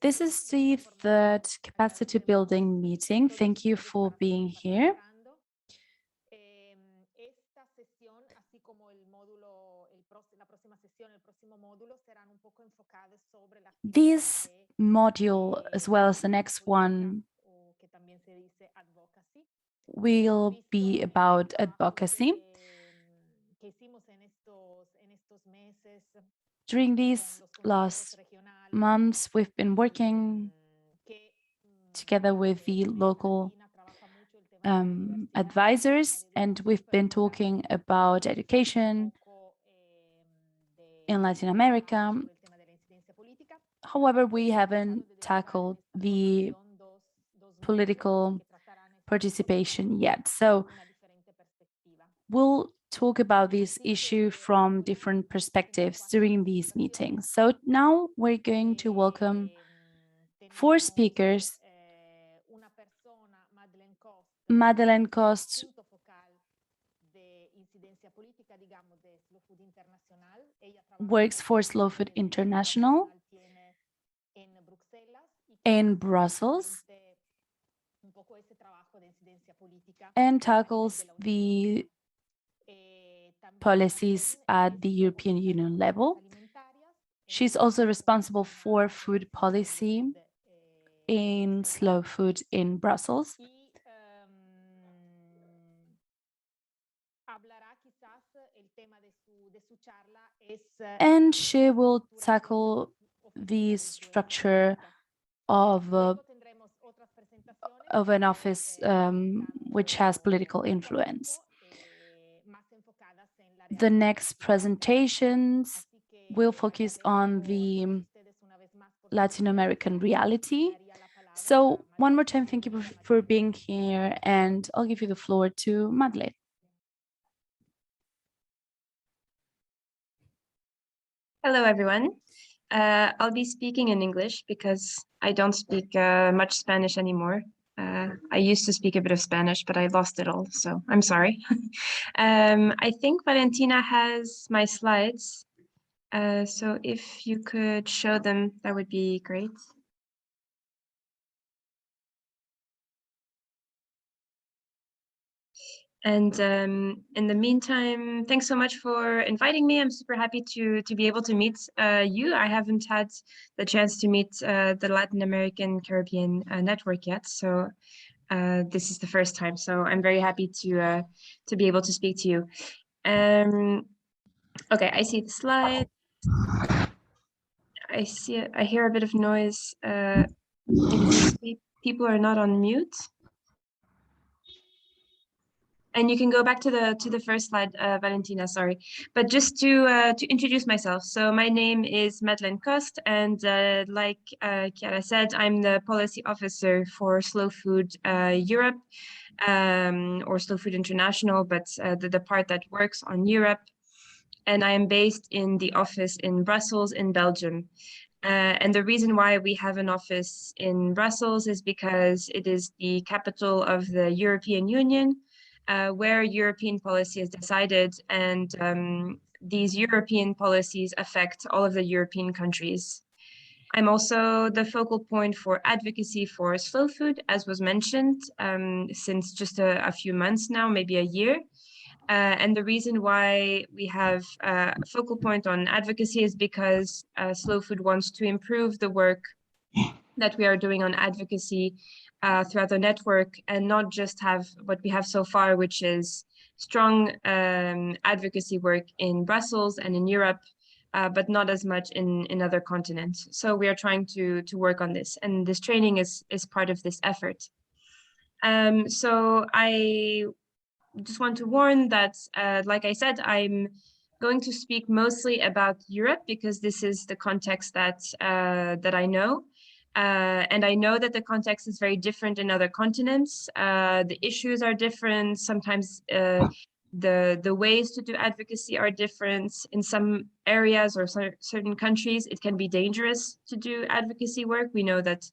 This is the third capacity building meeting. Thank you for being here. This module, as well as the next one, will be about advocacy. During these last months, we've been working together with the local advisors, and we've been talking about education in Latin America. However, we haven't tackled the political participation yet. So we'll talk about this issue from different perspectives during these meetings. So now we're going to welcome 4 speakers. Madeleine Coste works for Slow Food International in Brussels and tackles the policies at the European Union level. She's also responsible for food policy in Slow Food in Brussels. And she will tackle the structure of an office which has political influence. The next presentations will focus on the Latin American reality. So one more time, thank you for being here, and I'll give you the floor to Madeleine. Hello, everyone. I'll be speaking in English because I don't speak much Spanish anymore. I used to speak a bit of Spanish, but I lost it all, so I'm sorry. I think Valentina has my slides, so if you could show them, that would be great. And in the meantime, thanks so much for inviting me. I'm super happy to be able to meet you. I haven't had the chance to meet the Latin American Caribbean network yet, so this is the first time. So I'm very happy to be able to speak to you. Okay, I see the slide. I hear a bit of noise. People are not on mute. And you can go back to the first slide, Valentina, sorry. But just to introduce myself. So my name is Madeleine Coste, and like Chiara said, I'm the policy officer for Slow Food Europe, or Slow Food International, but the part that works on Europe. And I am based in the office in Brussels, in Belgium. And the reason why we have an office in Brussels is because it is the capital of the European Union, where European policy is decided, and these European policies affect all of the European countries. I'm also the focal point for advocacy for slow food, as was mentioned, since just a few months now, maybe a year. And the reason why we have a focal point on advocacy is because Slow Food wants to improve the work that we are doing on advocacy throughout the network, and not just have what we have so far, which is strong advocacy work in Brussels and in Europe, but not as much in other continents. So we are trying to work on this, and this training is part of this effort. So I just want to warn that, like I said, I'm going to speak mostly about Europe because this is the context that I know. And I know that the context is very different in other continents. The issues are different. Sometimes the ways to do advocacy are different. In some areas or certain countries, it can be dangerous to do advocacy work. We know that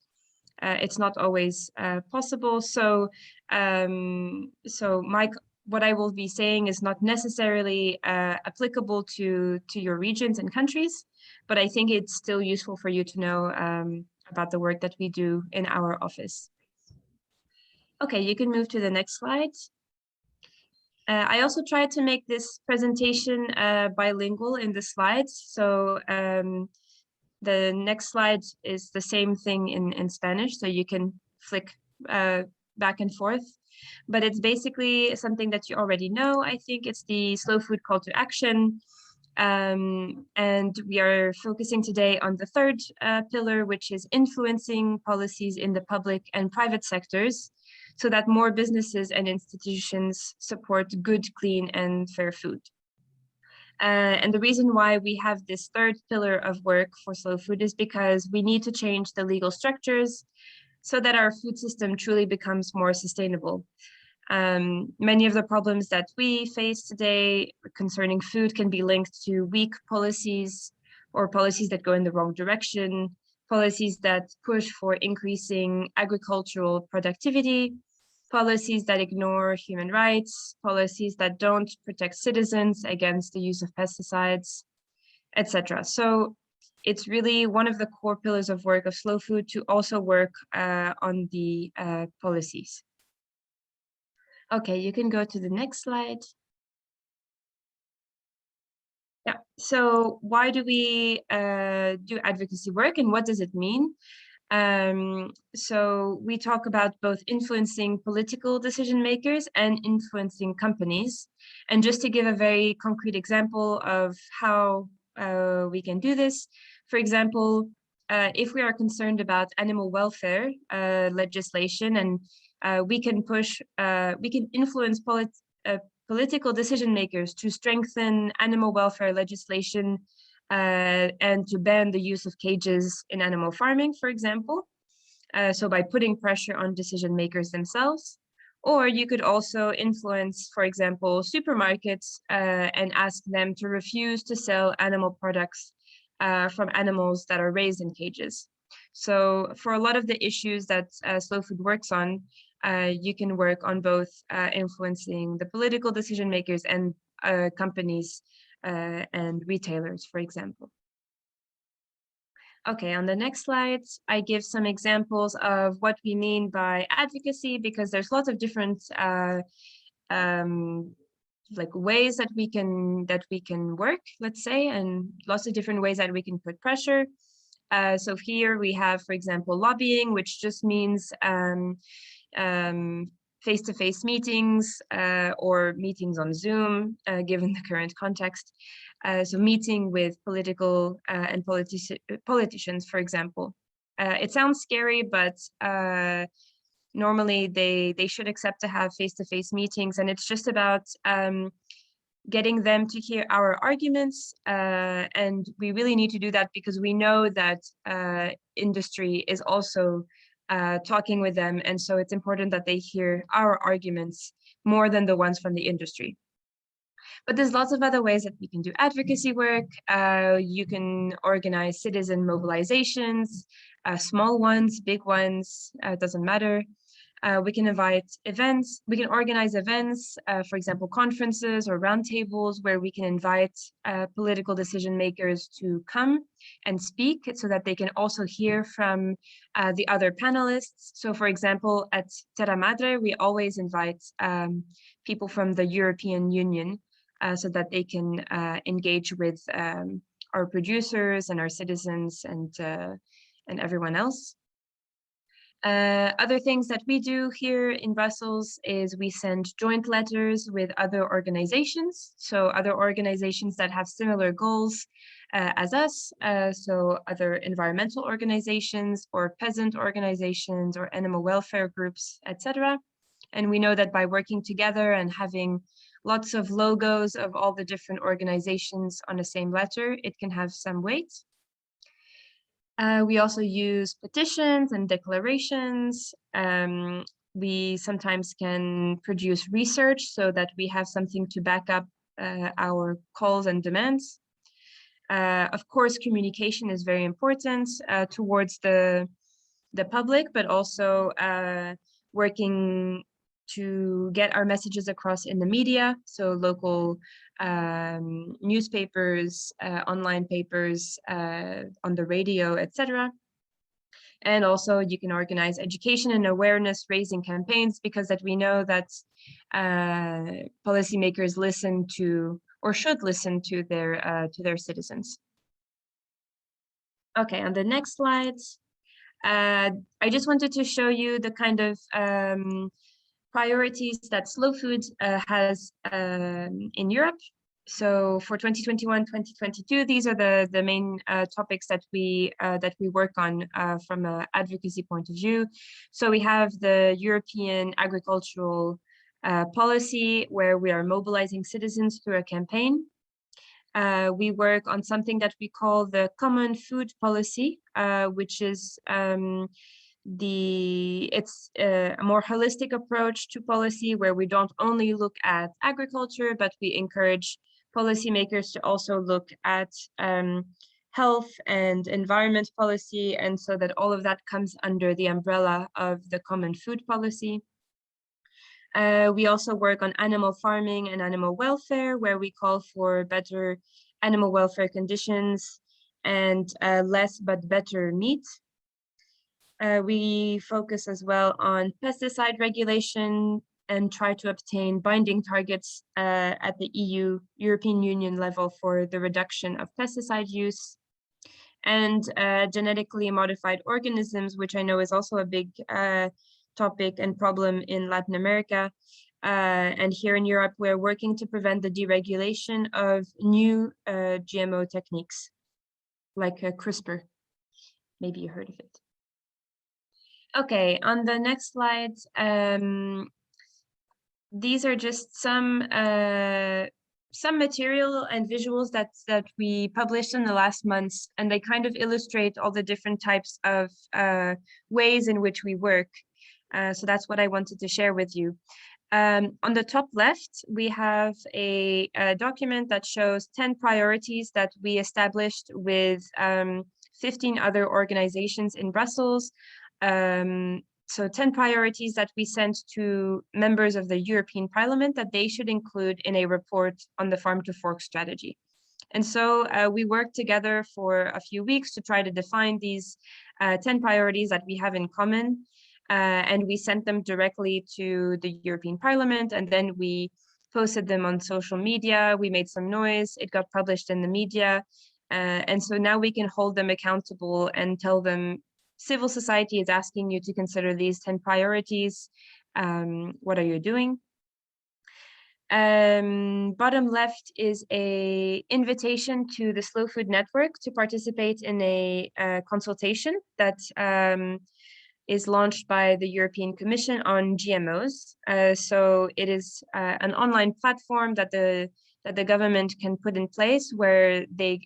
it's not always possible. So, what I will be saying is not necessarily applicable to your regions and countries, but I think it's still useful for you to know about the work that we do in our office. Okay, you can move to the next slide. I also tried to make this presentation bilingual in the slides. So the next slide is the same thing in Spanish, so you can flick back and forth. But it's basically something that you already know. I think it's the slow food call to action. And we are focusing today on the third pillar, which is influencing policies in the public and private sectors so that more businesses and institutions support good, clean, and fair food. And the reason why we have this third pillar of work for slow food is because we need to change the legal structures so that our food system truly becomes more sustainable. Many of the problems that we face today concerning food can be linked to weak policies or policies that go in the wrong direction, policies that push for increasing agricultural productivity, policies that ignore human rights, policies that don't protect citizens against the use of pesticides, etc. So it's really one of the core pillars of work of slow food to also work on the policies. Okay, you can go to the next slide. Yeah, so why do we do advocacy work and what does it mean? So we talk about both influencing political decision makers and influencing companies. And just to give a very concrete example of how we can do this, for example, if we are concerned about animal welfare legislation and we can influence political decision makers to strengthen animal welfare legislation and to ban the use of cages in animal farming, for example. So by putting pressure on decision makers themselves. Or you could also influence, for example, supermarkets and ask them to refuse to sell animal products from animals that are raised in cages. So for a lot of the issues that Slow Food works on, you can work on both influencing the political decision makers and companies and retailers, for example. Okay, on the next slide, I give some examples of what we mean by advocacy, because there's lots of different like ways that we can work, let's say, and lots of different ways that we can put pressure. So here we have, for example, lobbying, which just means face-to-face meetings or meetings on Zoom, given the current context. So meeting with political and politicians, for example. It sounds scary, but normally they should accept to have face-to-face meetings, and it's just about getting them to hear our arguments. And we really need to do that because we know that industry is also talking with them. And so it's important that they hear our arguments more than the ones from the industry. But there's lots of other ways that we can do advocacy work. You can organize citizen mobilizations, small ones, big ones, doesn't matter. We can invite events, we can organize events, for example, conferences or roundtables where we can invite political decision makers to come and speak so that they can also hear from the other panelists. So for example, at Terra Madre, we always invite people from the European Union so that they can engage with our producers and our citizens and everyone else. Other things that we do here in Brussels is we send joint letters with other organizations. So other organizations that have similar goals as us. So other environmental organizations or peasant organizations or animal welfare groups, etc. And we know that by working together and having lots of logos of all the different organizations on the same letter, it can have some weight. We also use petitions and declarations. We sometimes can produce research so that we have something to back up our calls and demands. Of course, communication is very important towards the public, but also working to get our messages across in the media, so local newspapers, online papers, on the radio, etc. And also you can organize education and awareness raising campaigns, because that we know that policymakers listen to, or should listen to their citizens. Okay, on the next slides, I just wanted to show you the kind of priorities that slow food has in Europe. So for 2021, 2022, these are the main topics that we work on from an advocacy point of view. So we have the European agricultural policy, where we are mobilizing citizens through a campaign. We work on something that we call the common food policy, which is it's a more holistic approach to policy, where we don't only look at agriculture, but we encourage policymakers to also look at health and environment policy, and so that all of that comes under the umbrella of the common food policy. We also work on animal farming and animal welfare, where we call for better animal welfare conditions and less but better meat. We focus as well on pesticide regulation and try to obtain binding targets at the European Union level for the reduction of pesticide use. And genetically modified organisms, which I know is also a big topic and problem in Latin America. And here in Europe, we're working to prevent the deregulation of new GMO techniques, like CRISPR. Maybe you heard of it. Okay, on the next slide, these are just some material and visuals that we published in the last months, and they kind of illustrate all the different types of ways in which we work. So that's what I wanted to share with you. On the top left, we have a document that shows 10 priorities that we established with 15 other organizations in Brussels. So 10 priorities that we sent to members of the European Parliament that they should include in a report on the farm to fork strategy. And so we worked together for a few weeks to try to define these 10 priorities that we have in common. And we sent them directly to the European Parliament, and then we posted them on social media. We made some noise, it got published in the media. And so now we can hold them accountable and tell them, civil society is asking you to consider these 10 priorities. What are you doing? Bottom left is a invitation to the Slow Food Network to participate in a consultation that is launched by the European Commission on GMOs. So it is an online platform that the government can put in place, where they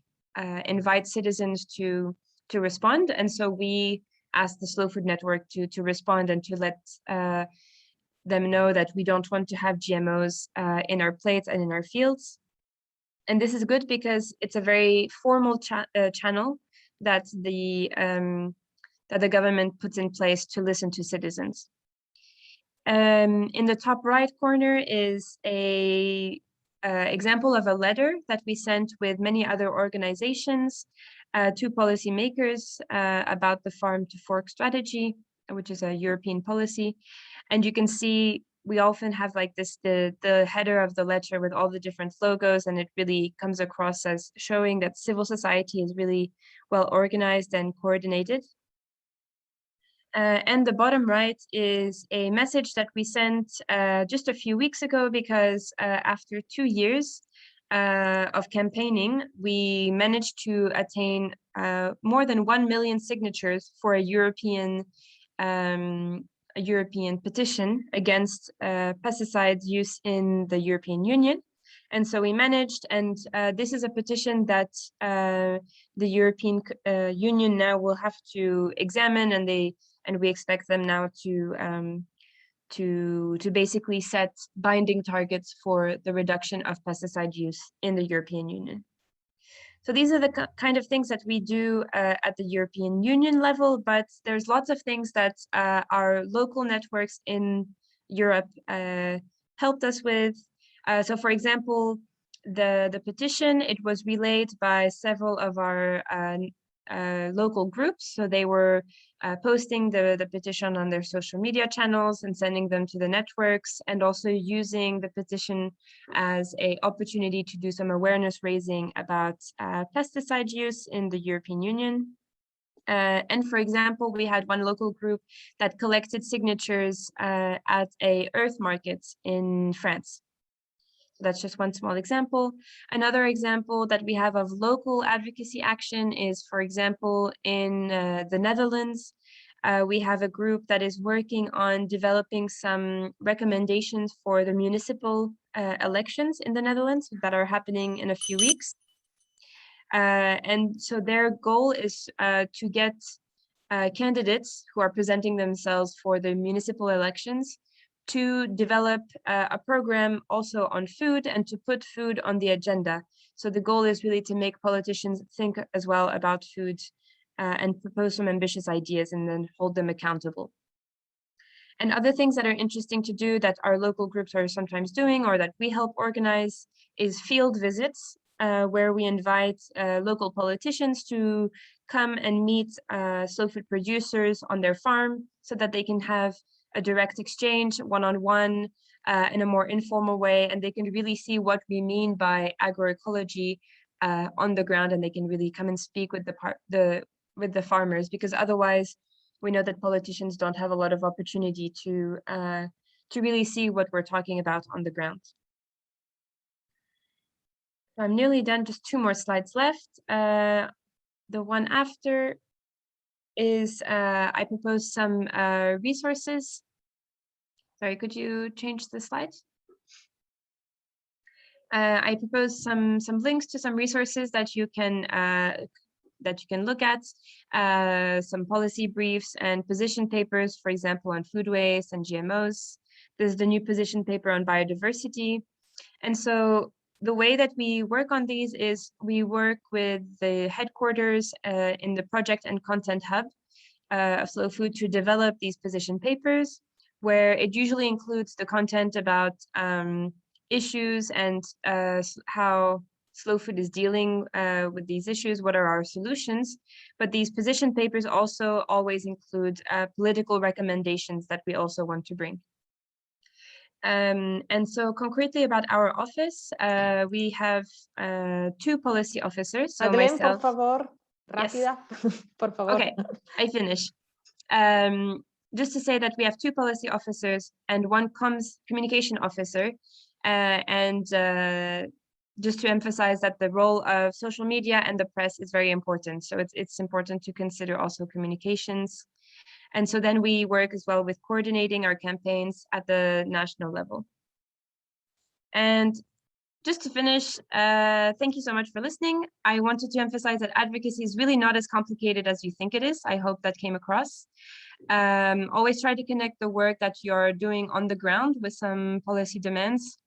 invite citizens to respond. And so we asked the Slow Food Network to respond and to let them know that we don't want to have GMOs in our plates and in our fields. And this is good because it's a very formal channel that the government puts in place to listen to citizens. In the top right corner is a example of a letter that we sent with many other organizations to policymakers about the farm to fork strategy, which is a European policy. And you can see we often have like this, the header of the letter with all the different logos, and it really comes across as showing that civil society is really well organized and coordinated. And the bottom right is a message that we sent just a few weeks ago, because after 2 years of campaigning, we managed to attain more than 1 million signatures for a European petition against pesticides use in the European Union. And so we managed, and this is a petition that the European Union now will have to examine, and we expect them now to basically set binding targets for the reduction of pesticide use in the European Union. So these are the kind of things that we do at the European Union level, but there's lots of things that our local networks in Europe helped us with. So for example, the petition, it was relayed by several of our local groups. So they were posting the petition on their social media channels and sending them to the networks, and also using the petition as an opportunity to do some awareness raising about pesticide use in the European Union. And for example, we had one local group that collected signatures at a earth market in France. That's just one small example. Another example that we have of local advocacy action is, for example, in the Netherlands, we have a group that is working on developing some recommendations for the municipal elections in the Netherlands that are happening in a few weeks. And so their goal is to get candidates who are presenting themselves for the municipal elections to develop a program also on food and to put food on the agenda. So the goal is really to make politicians think as well about food and propose some ambitious ideas and then hold them accountable. And other things that are interesting to do that our local groups are sometimes doing or that we help organize is field visits, where we invite local politicians to come and meet slow food producers on their farm so that they can have a direct exchange one-on-one in a more informal way, and they can really see what we mean by agroecology on the ground, and they can really come and speak with the farmers, because otherwise we know that politicians don't have a lot of opportunity to really see what we're talking about on the ground. I'm nearly done, just 2 more slides left. The one after is I propose some resources. Sorry, could you change the slide? I propose some links to some resources that you can look at, some policy briefs and position papers, for example, on food waste and GMOs. There's the new position paper on biodiversity. And so the way that we work on these is we work with the headquarters in the project and content hub of Slow Food to develop these position papers, where it usually includes the content about issues and how Slow Food is dealing with these issues, what are our solutions. But these position papers also always include political recommendations that we also want to bring. And so concretely about our office, we have 2 policy officers. So Madeleine, myself, por favor, rápida, yes. por favor. Okay, I finish. Just to say that we have 2 policy officers and 1 communication officer, and just to emphasize that the role of social media and the press is very important. So it's important to consider also communications. And so then we work as well with coordinating our campaigns at the national level. And just to finish, thank you so much for listening. I wanted to emphasize that advocacy is really not as complicated as you think it is. I hope that came across. Always try to connect the work that you're doing on the ground with some policy demands,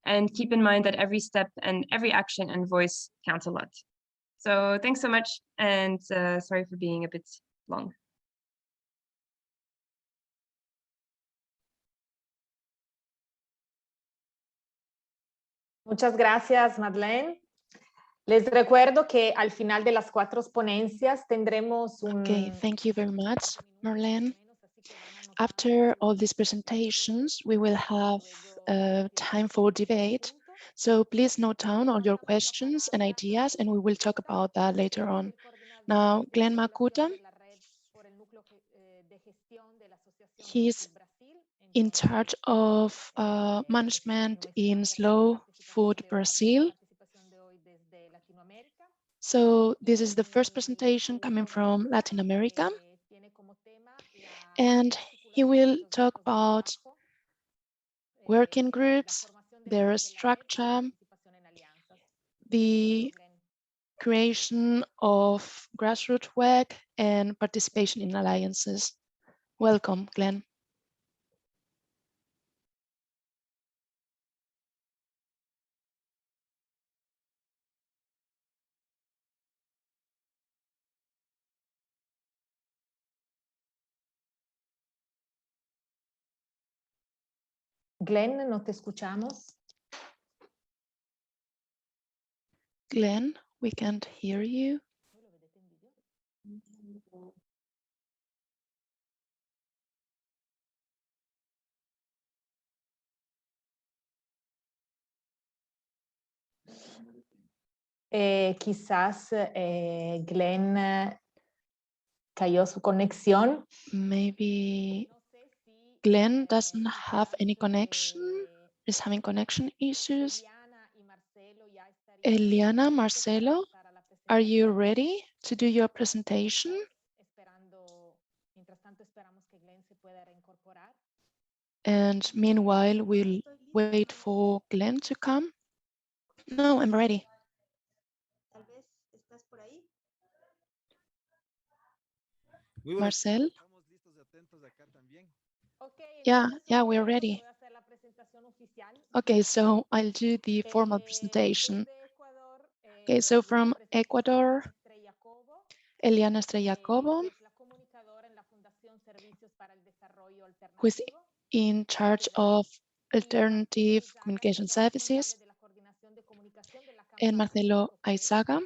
and keep in mind that every step and every action and voice counts a lot. So thanks so much, and sorry for being a bit long. Muchas gracias, Madeleine. Les recuerdo que al final de las 4 ponencias tendremos un... Okay, thank you very much, Marlene. After all these presentations, we will have time for debate. So please note down all your questions and ideas, and we will talk about that later on. Now, Glenn Makuta, he's in charge of management in Slow Food Brazil. So this is the first presentation coming from Latin America. And he will talk about working groups, their structure, the creation of grassroots work, and participation in alliances. Welcome, Glenn. Glenn, no te escuchamos. Glenn, we can't hear you. Quizás Glenn cayó su conexión. Maybe Glenn doesn't have any connection, is having connection issues. Eliana, Marcelo, are you ready to do your presentation? And meanwhile, we'll wait for Glenn to come. No, I'm ready. Marcel? Yeah, we're ready. Okay, so I'll do the formal presentation. Okay, so from Ecuador, Eliana Estrella Cobo, who is in charge of alternative communication services, and Marcelo Aizaga,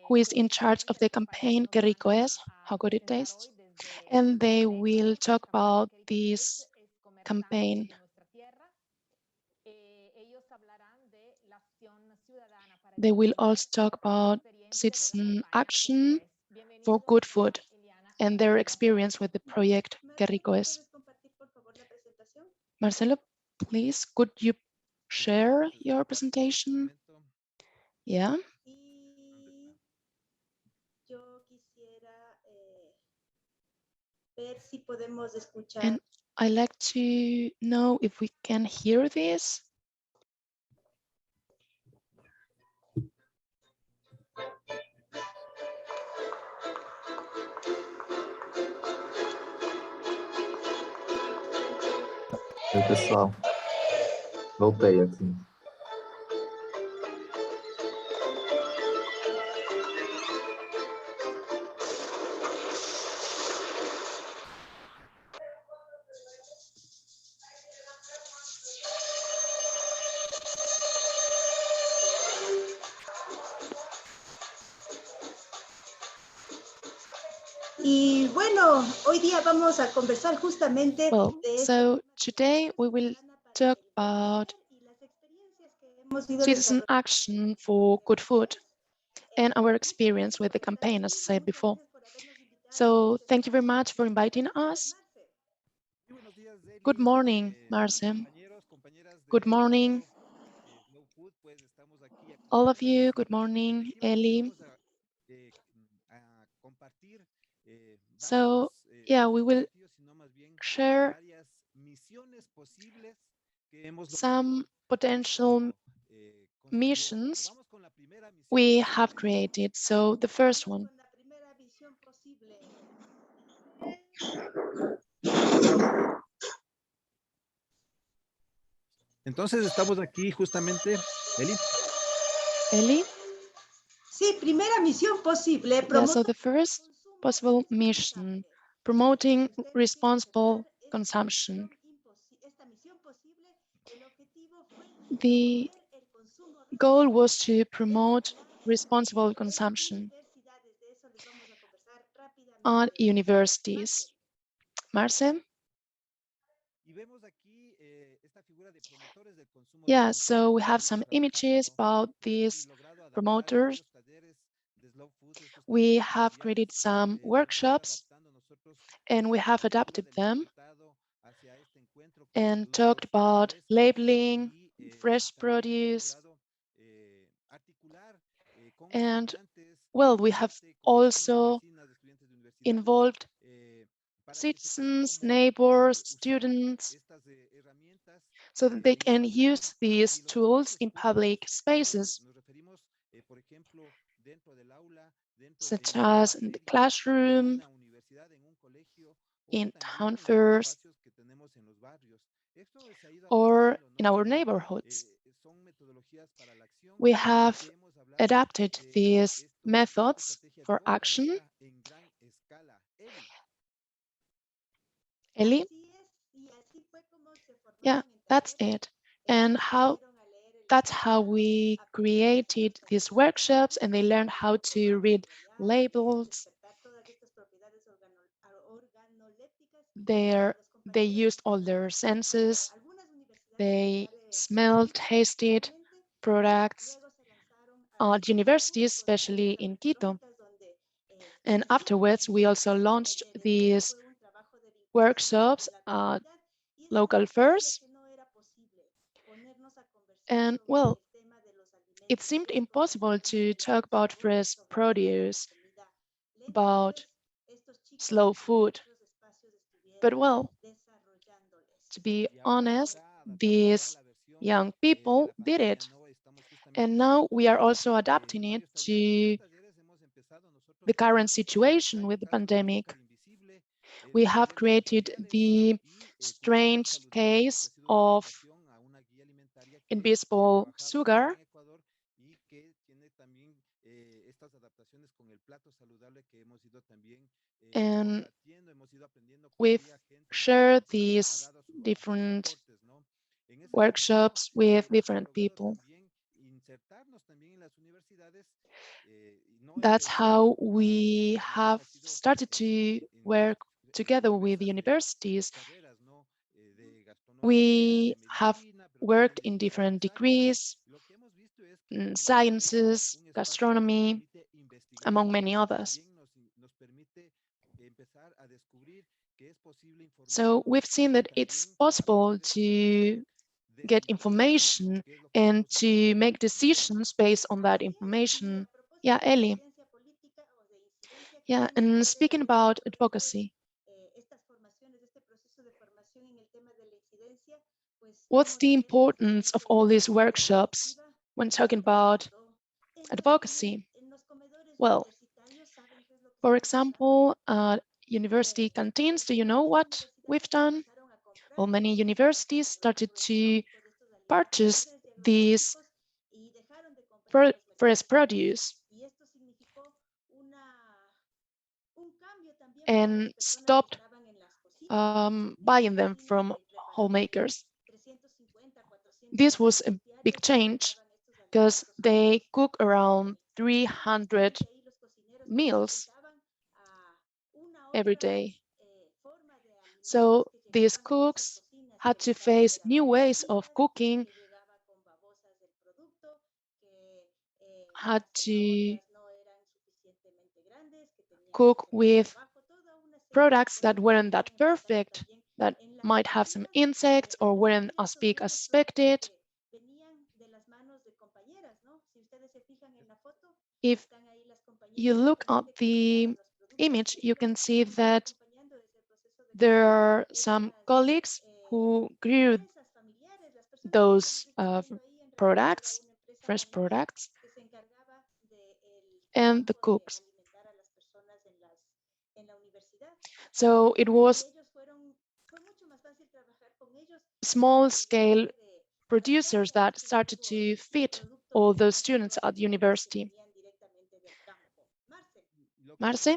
who is in charge of the campaign Que Rico Es, How Good It Tastes, and they will talk about this campaign. They will also talk about citizen action for good food and their experience with the project Que Rico Es. Marcelo, please, could you share your presentation? Yeah. And I'd like to know if we can hear this. Oi, pessoal. Voltei aqui. Y bueno, hoy día vamos a conversar justamente Well, de so today we will talk about citizen action for good food and our experience with the campaign, as I said before. So thank you very much for inviting us. Good morning, Marcel. Good morning, all of you. Good morning, Ellie. So yeah, we will share some potential missions we have created. So the first one. Entonces estamos aquí justamente, Eli. Ellie? Sí, primera misión posible. Yeah, so the first possible mission, promoting responsible consumption. The goal was to promote responsible consumption at universities. Marcel? Yeah, so we have some images about these promoters. We have created some workshops and we have adapted them and talked about labeling, fresh produce. And well, we have also involved citizens, neighbors, students, so that they can use these tools in public spaces, such as in the classroom, in town fairs, or in our neighborhoods. We have adapted these methods for action. Eli? Yeah, that's it. And that's how we created these workshops, and they learned how to read labels. They used all their senses. They smelled, tasted products, at universities, especially in Quito. And afterwards, we also launched these workshops at local fairs. And well, it seemed impossible to talk about fresh produce, about slow food. But well, to be honest, these young people did it. And now we are also adapting it to the current situation with the pandemic. We have created the strange case of invisible sugar. And we've shared these different workshops with different people. That's how we have started to work together with the universities. We have worked in different degrees, sciences, gastronomy, among many others. So we've seen that it's possible to get information and to make decisions based on that information. Yeah, Ellie. Yeah, and speaking about advocacy, what's the importance of all these workshops when talking about advocacy? Well, for example, university canteens, do you know what we've done? Well, many universities started to purchase these fresh produce and stopped buying them from homemakers. This was a big change because they cook around 300 meals every day. So these cooks had to face new ways of cooking, had to cook with products that weren't that perfect, that might have some insects or weren't as big as expected. If you look at the image, you can see that there are some colleagues who grew those products, fresh products, and the cooks. So it was small-scale producers that started to feed all those students at the university. Marce?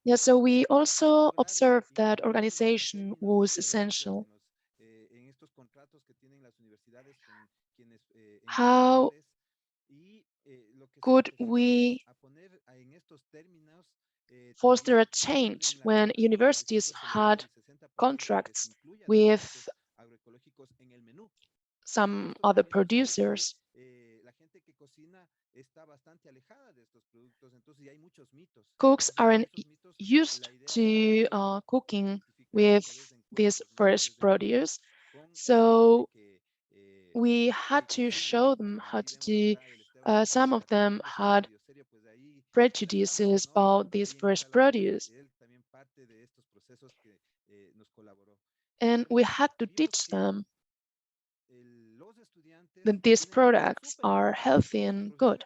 Yeah, so we also observed that organization was essential. How could we foster a change when universities had contracts with some other producers? Cooks aren't used to cooking with this fresh produce, so we had to show them how to do. Some of them had prejudices about this fresh produce, and we had to teach them that these products are healthy and good.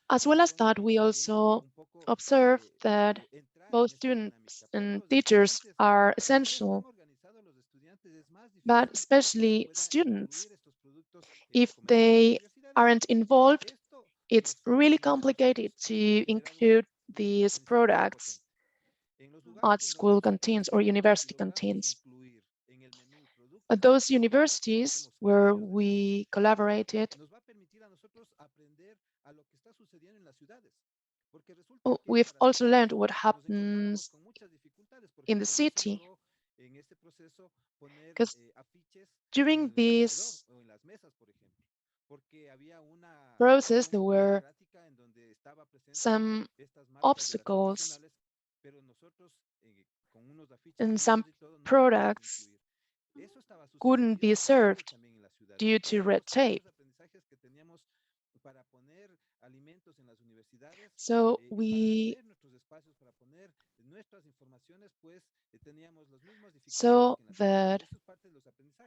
As well as that, we also observe that both students and teachers are essential, but especially students. If they aren't involved, it's really complicated to include these products at school canteens or university canteens. At those universities where we collaborated, we've also learned what happens in the city, Because during this process, there were some obstacles and some products couldn't be served due to red tape. So we saw that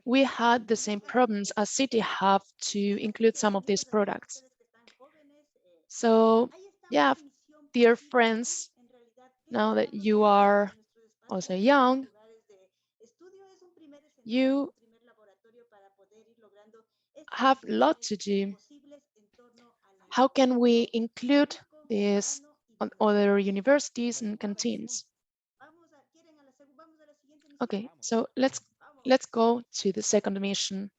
we had the same problems as cities have to include some of these products. So yeah, dear friends, now that you are also young, you have a lot to do. How can we include this on other universities and canteens? Okay, so let's go to the second mission.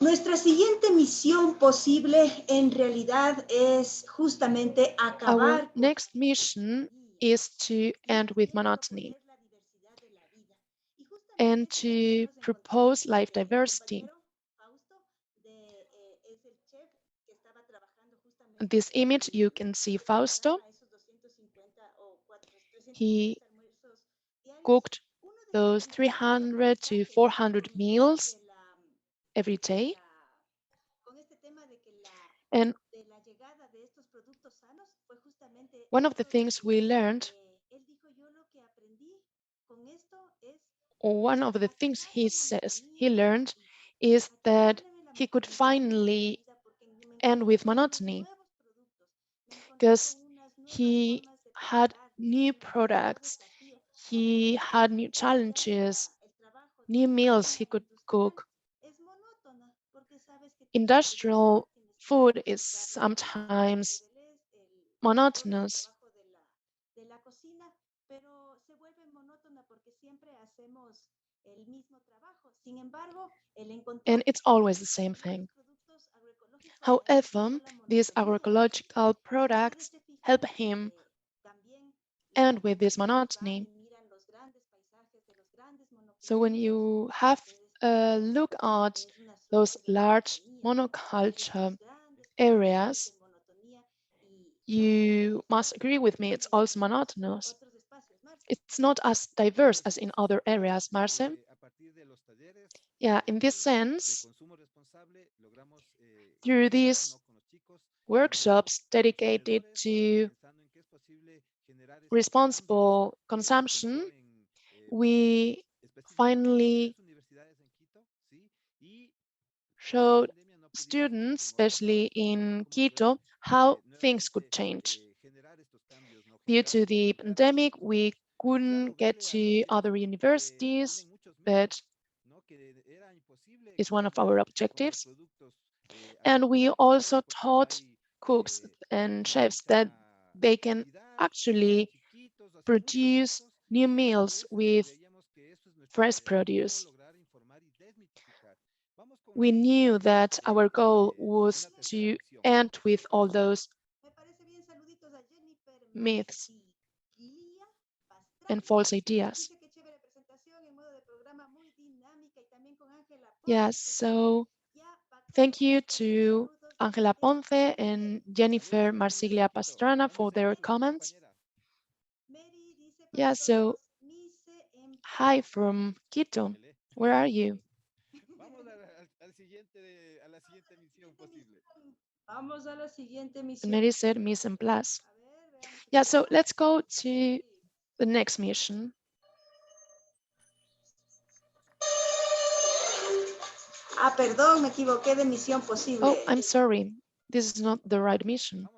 Nuestra siguiente misión posible en realidad es justamente Our acabar con next mission is to end with monotony and to propose life diversity. This image, you can see Fausto. He cooked those 300 to 400 meals every day. And one of the things we learned, or one of the things he says he learned, is that he could finally end with monotony because he had new products, he had new challenges, new meals he could cook. Industrial food is sometimes monotonous. And it's always the same thing. However, these agroecological products help him end with this monotony. So when you have a look at those large monoculture areas, you must agree with me, it's also monotonous. It's not as diverse as in other areas, Marce. Yeah, in this sense, through these workshops dedicated to responsible consumption, we finally showed students, especially in Quito, how things could change. Due to the pandemic, we couldn't get to other universities, but it's one of our objectives. And we also taught cooks and chefs that they can actually produce new meals with fresh produce. We knew that our goal was to end with all those myths and false ideas. Yes, so thank you to Angela Ponce and Jennifer Marsiglia Pastrana for their comments. Yeah, so hi from Quito. Where are you? Neri said mise en place. Yeah, so let's go to the next mission. Ah, perdón, me equivoqué de misión posible. Oh, I'm sorry. This is not the right mission.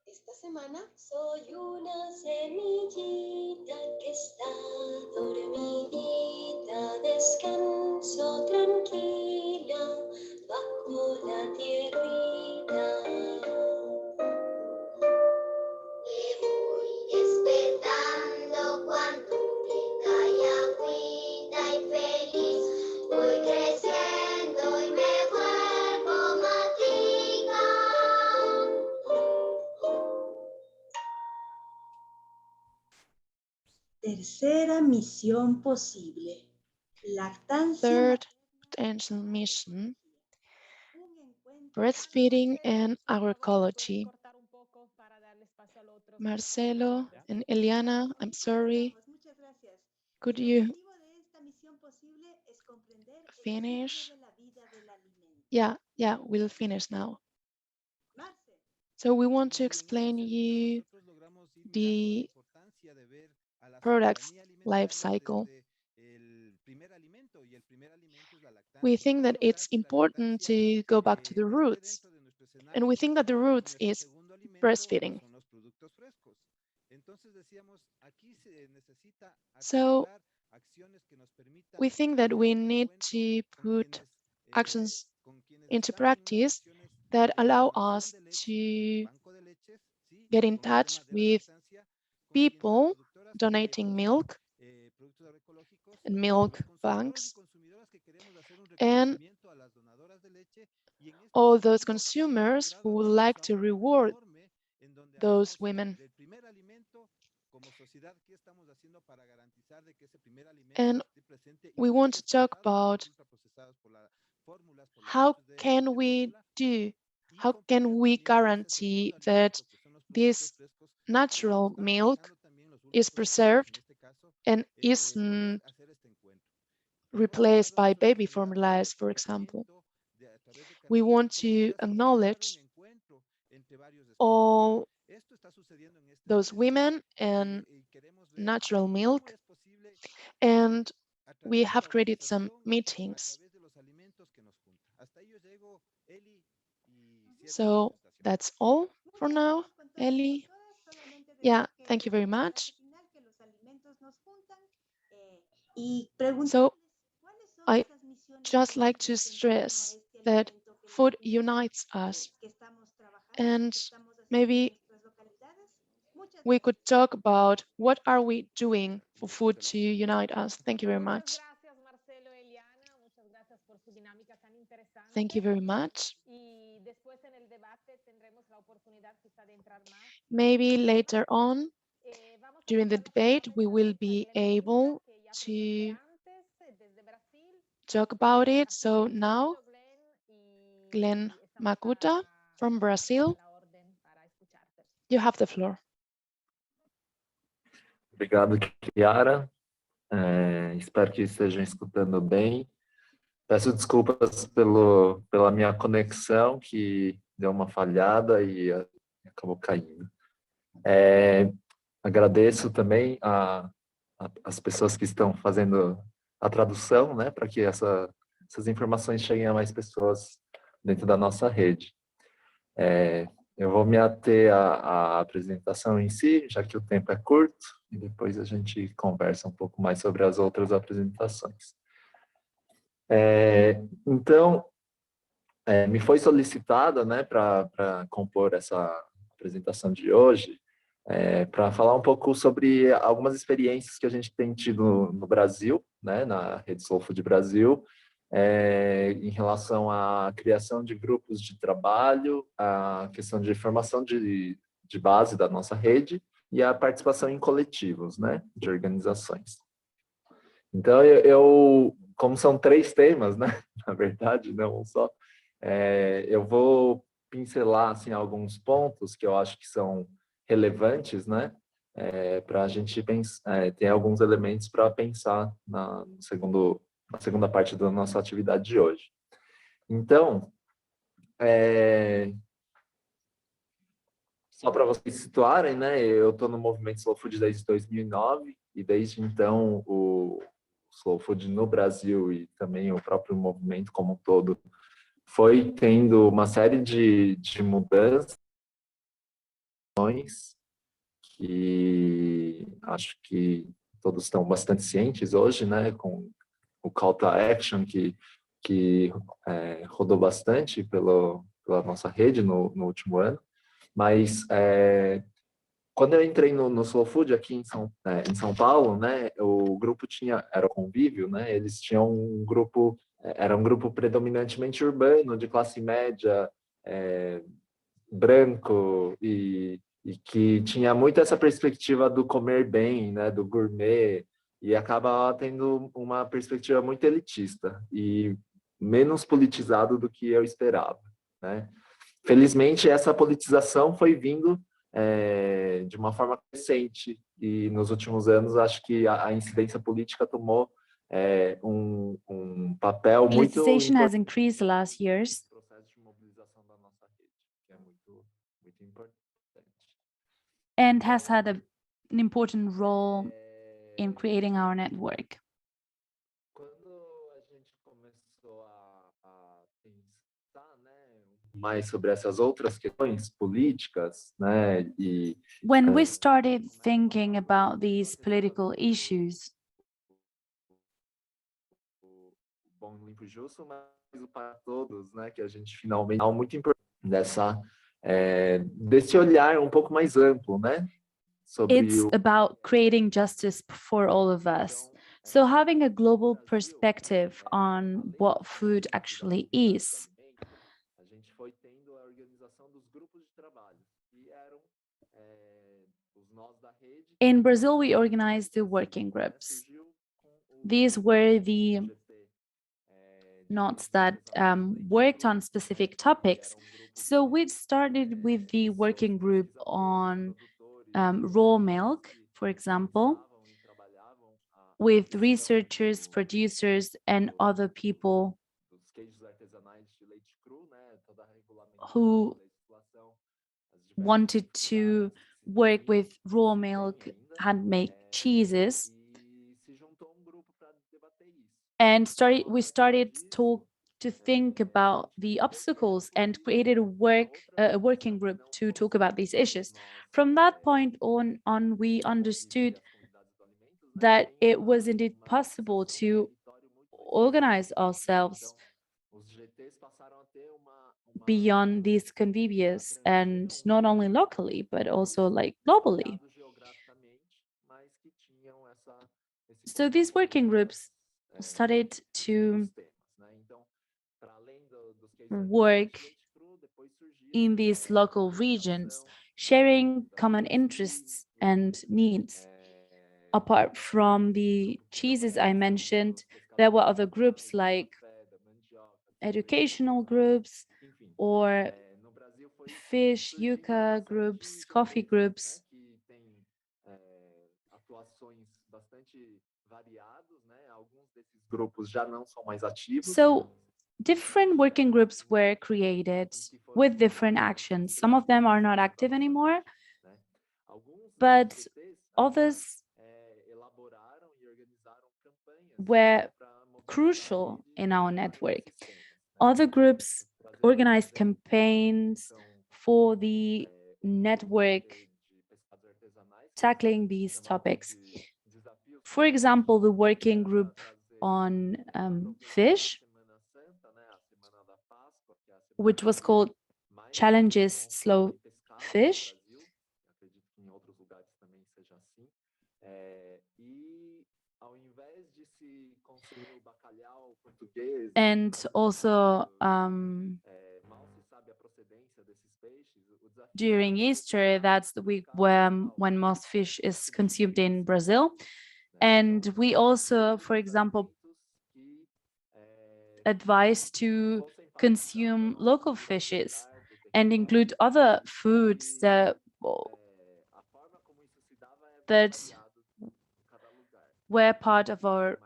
Esta semana soy una semillita que está dormidita, descanso tranquila bajo la tierrita. Me voy despertando cuando me cae agüita y feliz voy creciendo. Tercera misión posible. Lactancia. Third potential mission, breastfeeding and agroecology. Marcelo and Eliana, I'm sorry. Muchas gracias. Could El you objetivo de esta misión posible es comprender el ciclo finish? de la vida del alimento. Yeah, we'll finish now. Marce, So we want to explain you the product's life cycle. We think that it's important to go back to the roots, and we think that the roots is breastfeeding. So we think that we need to put actions into practice that allow us to get in touch with people donating milk and milk banks and all those consumers who would like to reward those women. And we want to talk about how can we guarantee that this natural milk is preserved and isn't replaced by baby formulas, for example. We want to acknowledge all those women and natural milk, and we have created some meetings. So that's all for now, Ellie. Yeah, thank you very much. So I just like to stress that food unites us, and maybe we could talk about what are we doing for food to unite us. Thank you very much. Thank you very much. Maybe later on, during the debate, we will be able to talk about it. So now, Glenn Makuta from Brazil, you have the floor. Obrigado, Chiara. Espero que estejam escutando bem. Peço desculpas pela minha conexão, que deu uma falhada e acabou caindo. Agradeço também as pessoas que estão fazendo a tradução, né, para que essas informações cheguem a mais pessoas dentro da nossa rede. Eu vou me ater à apresentação em si, já que o tempo é curto, e depois a gente conversa um pouco mais sobre as outras apresentações. Então, me foi solicitada, né, para compor essa apresentação de hoje, para falar um pouco sobre algumas experiências que a gente tem tido no Brasil, né, na Rede Slow Food Brasil, em relação à criação de grupos de trabalho, a questão de formação de base da nossa rede e a participação em coletivos, né, de organizações. Então, como são 3 temas, né, na verdade, não um só, eu vou pincelar assim, alguns pontos que eu acho que são relevantes, né, para a gente ter alguns elementos para pensar na segunda parte da nossa atividade de hoje. Então, só para vocês se situarem, né, eu estou no movimento Slow Food desde 2009 e desde então o Slow Food no Brasil e também o próprio movimento como um todo foi tendo uma série de mudanças que acho que todos estão bastante cientes hoje, né, com o Call to Action que rodou bastante pela nossa rede no último ano. Mas quando eu entrei no Slow Food aqui em São Paulo, né, o grupo era o Convívio, né, eles tinham um grupo, era um grupo predominantemente urbano, de classe média, branco e e que tinha muito essa perspectiva do comer bem, né, do gourmet, e acaba tendo uma perspectiva muito elitista e menos politizado do que eu esperava, né? Felizmente, essa politização foi vindo de uma forma crescente e nos últimos anos acho que a incidência política tomou um papel muito Politicization has importante increased the last years no processo de mobilização da nossa rede, que é muito importante. and has had an important role in creating our network. Quando a gente começou a pensar, né, mais sobre essas outras questões políticas, né, e When we started thinking about these political issues, bom, limpo e justo, mas o para todos, né, que a gente finalmente é muito importante desse olhar um pouco mais amplo, né, sobre it's about creating justice for all of us. So having a global perspective on what food actually is. a gente foi tendo a organização dos grupos de trabalho, que eram os nós da rede. In Brazil, we organized the working groups. These were the knots that worked on specific topics. So we started with the working group on raw milk, for example, with researchers, producers, and other people who wanted to work with raw milk, handmade cheeses. And we started to think about the obstacles and created a working group to talk about these issues. From that point on, we understood that it was indeed possible to organize ourselves beyond these convivias, and not only locally, but also like globally. So these working groups started to work in these local regions, sharing common interests and needs. Apart from the cheeses I mentioned, there were other groups like educational groups or fish, yucca groups, coffee groups. So different working groups were created with different actions. Some of them are not active anymore, but others were crucial in our network. Other groups organized campaigns for the network tackling these topics. For example, the working group on fish, which was called Challenges Slow Fish. And also during Easter, that's the week when most fish is consumed in Brazil. And we also, for example, advise to consume local fishes and include other foods that were part of our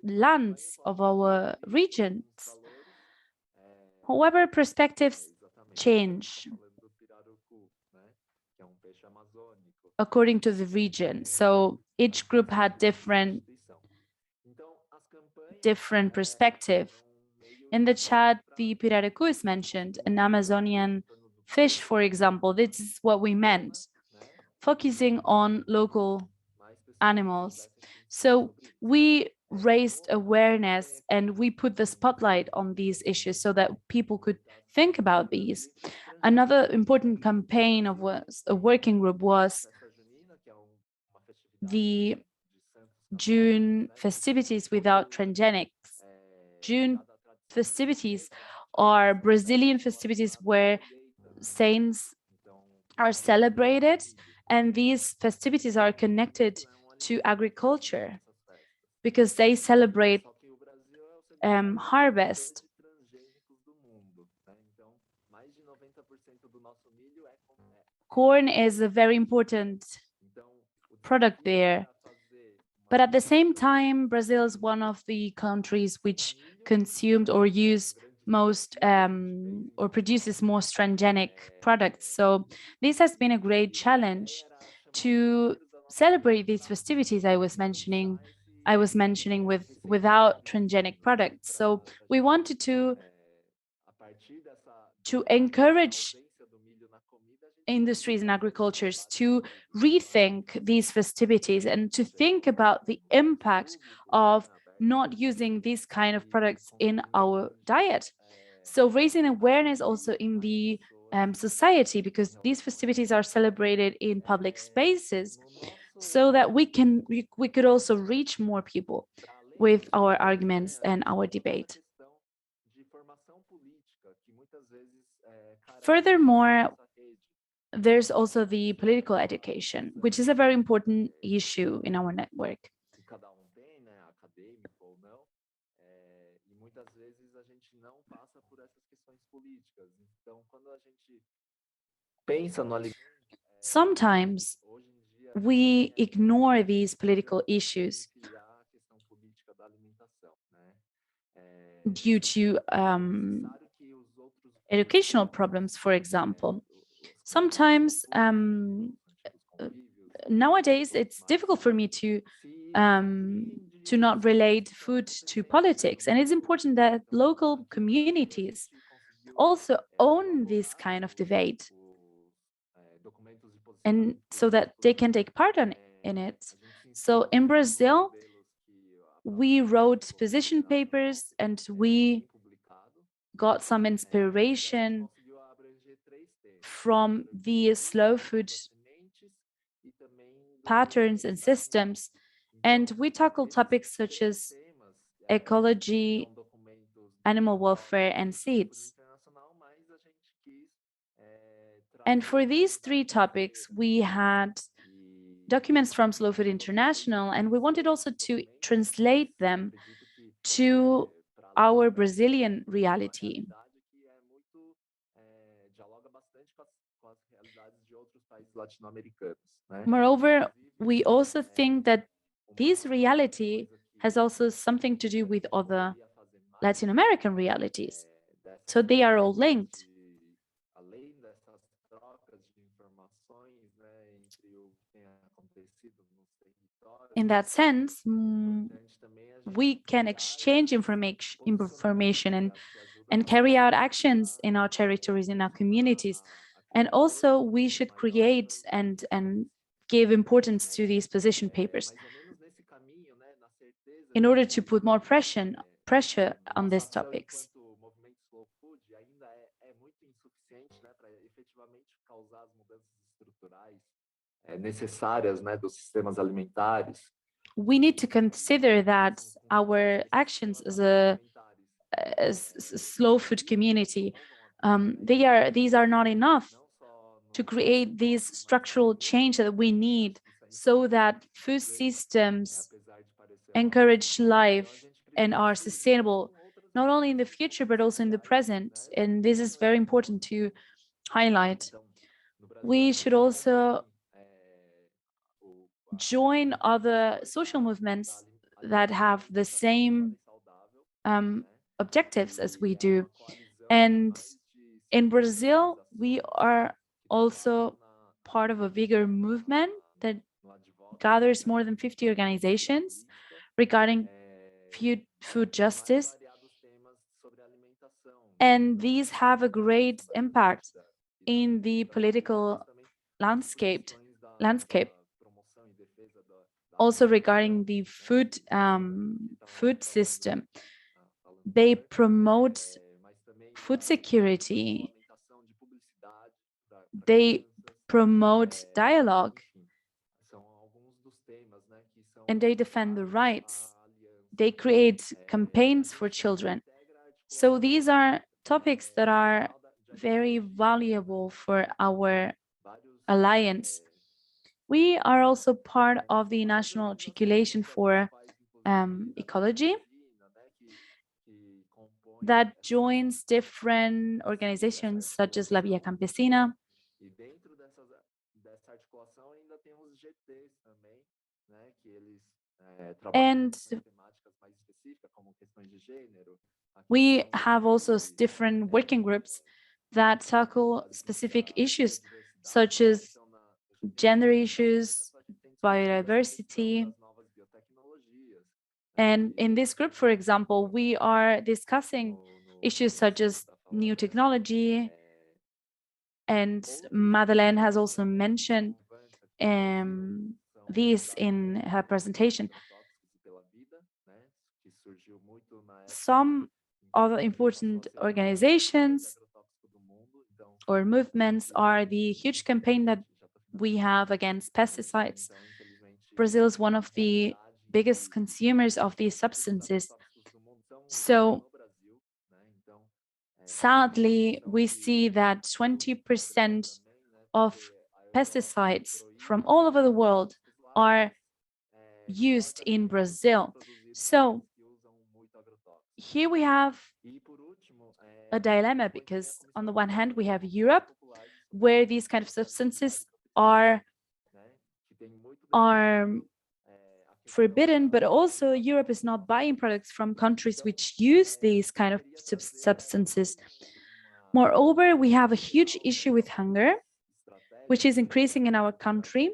lands, of our regions. However, perspectives change according to the region. So each group had different perspective. In the chat, the pirarucu is mentioned, an Amazonian fish, for example. This is what we meant, focusing on local animals. So we raised awareness and we put the spotlight on these issues so that people could think about these. Another important campaign of a working group was the June festivities without transgenics. June festivities are Brazilian festivities where saints are celebrated, and these festivities are connected to agriculture because they celebrate harvest. Corn is a very important product there. But at the same time, Brazil is one of the countries which consumed or use most or produces most transgenic products. So this has been a great challenge to celebrate these festivities I was mentioning without transgenic products. So we wanted to encourage industries and agricultures to rethink these festivities and to think about the impact of not using these kind of products in our diet. So raising awareness also in the society, because these festivities are celebrated in public spaces, so that we could also reach more people with our arguments and our debate. Furthermore, there's also the political education, which is a very important issue in our network. Sometimes we ignore these political issues due to educational problems, for example. Sometimes nowadays it's difficult for me to not relate food to politics, and it's important that local communities also own this kind of debate, and so that they can take part in it. So in Brazil, we wrote position papers and we got some inspiration from the slow food patterns and systems. And we tackle topics such as ecology, animal welfare, and seeds. And for these three topics, we had documents from Slow Food International, and we wanted also to translate them to our Brazilian reality. Moreover, we also think that this reality has also something to do with other Latin American realities. So they are all linked. In that sense, we can exchange information and carry out actions in our territories, in our communities. And also we should create and give importance to these position papers in order to put more pressure on these topics. We need to consider that our actions as slow food community, these are not enough to create these structural change that we need so that food systems encourage life and are sustainable, not only in the future, but also in the present. And this is very important to highlight. We should also join other social movements that have the same objectives as we do. And in Brazil, we are also part of a bigger movement that gathers more than 50 organizations regarding food justice. And these have a great impact in the political landscape. Also regarding the food system, they promote food security, they promote dialogue, and they defend the rights. They create campaigns for children. So these are topics that are very valuable for our Alliance. We are also part of the National Articulation for Ecology that joins different organizations such as La Via Campesina. And we have also different working groups that tackle specific issues such as gender issues, biodiversity. And in this group, for example, we are discussing issues such as new technology, and Madeleine has also mentioned this in her presentation. Some other important organizations or movements are the huge campaign that we have against pesticides. Brazil is one of the biggest consumers of these substances. So sadly, we see that 20% of pesticides from all over the world are used in Brazil. So here we have a dilemma, because on the one hand, we have Europe, where these kind of substances are forbidden, but also Europe is not buying products from countries which use these kind of substances. Moreover, we have a huge issue with hunger, which is increasing in our country.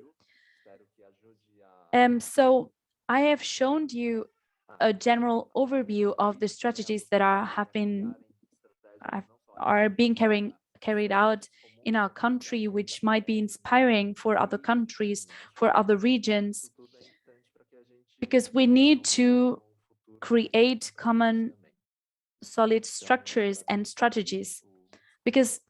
So I have shown you a general overview of the strategies that are being carried out in our country, which might be inspiring for other countries, for other regions, because we need to create common solid structures and strategies, because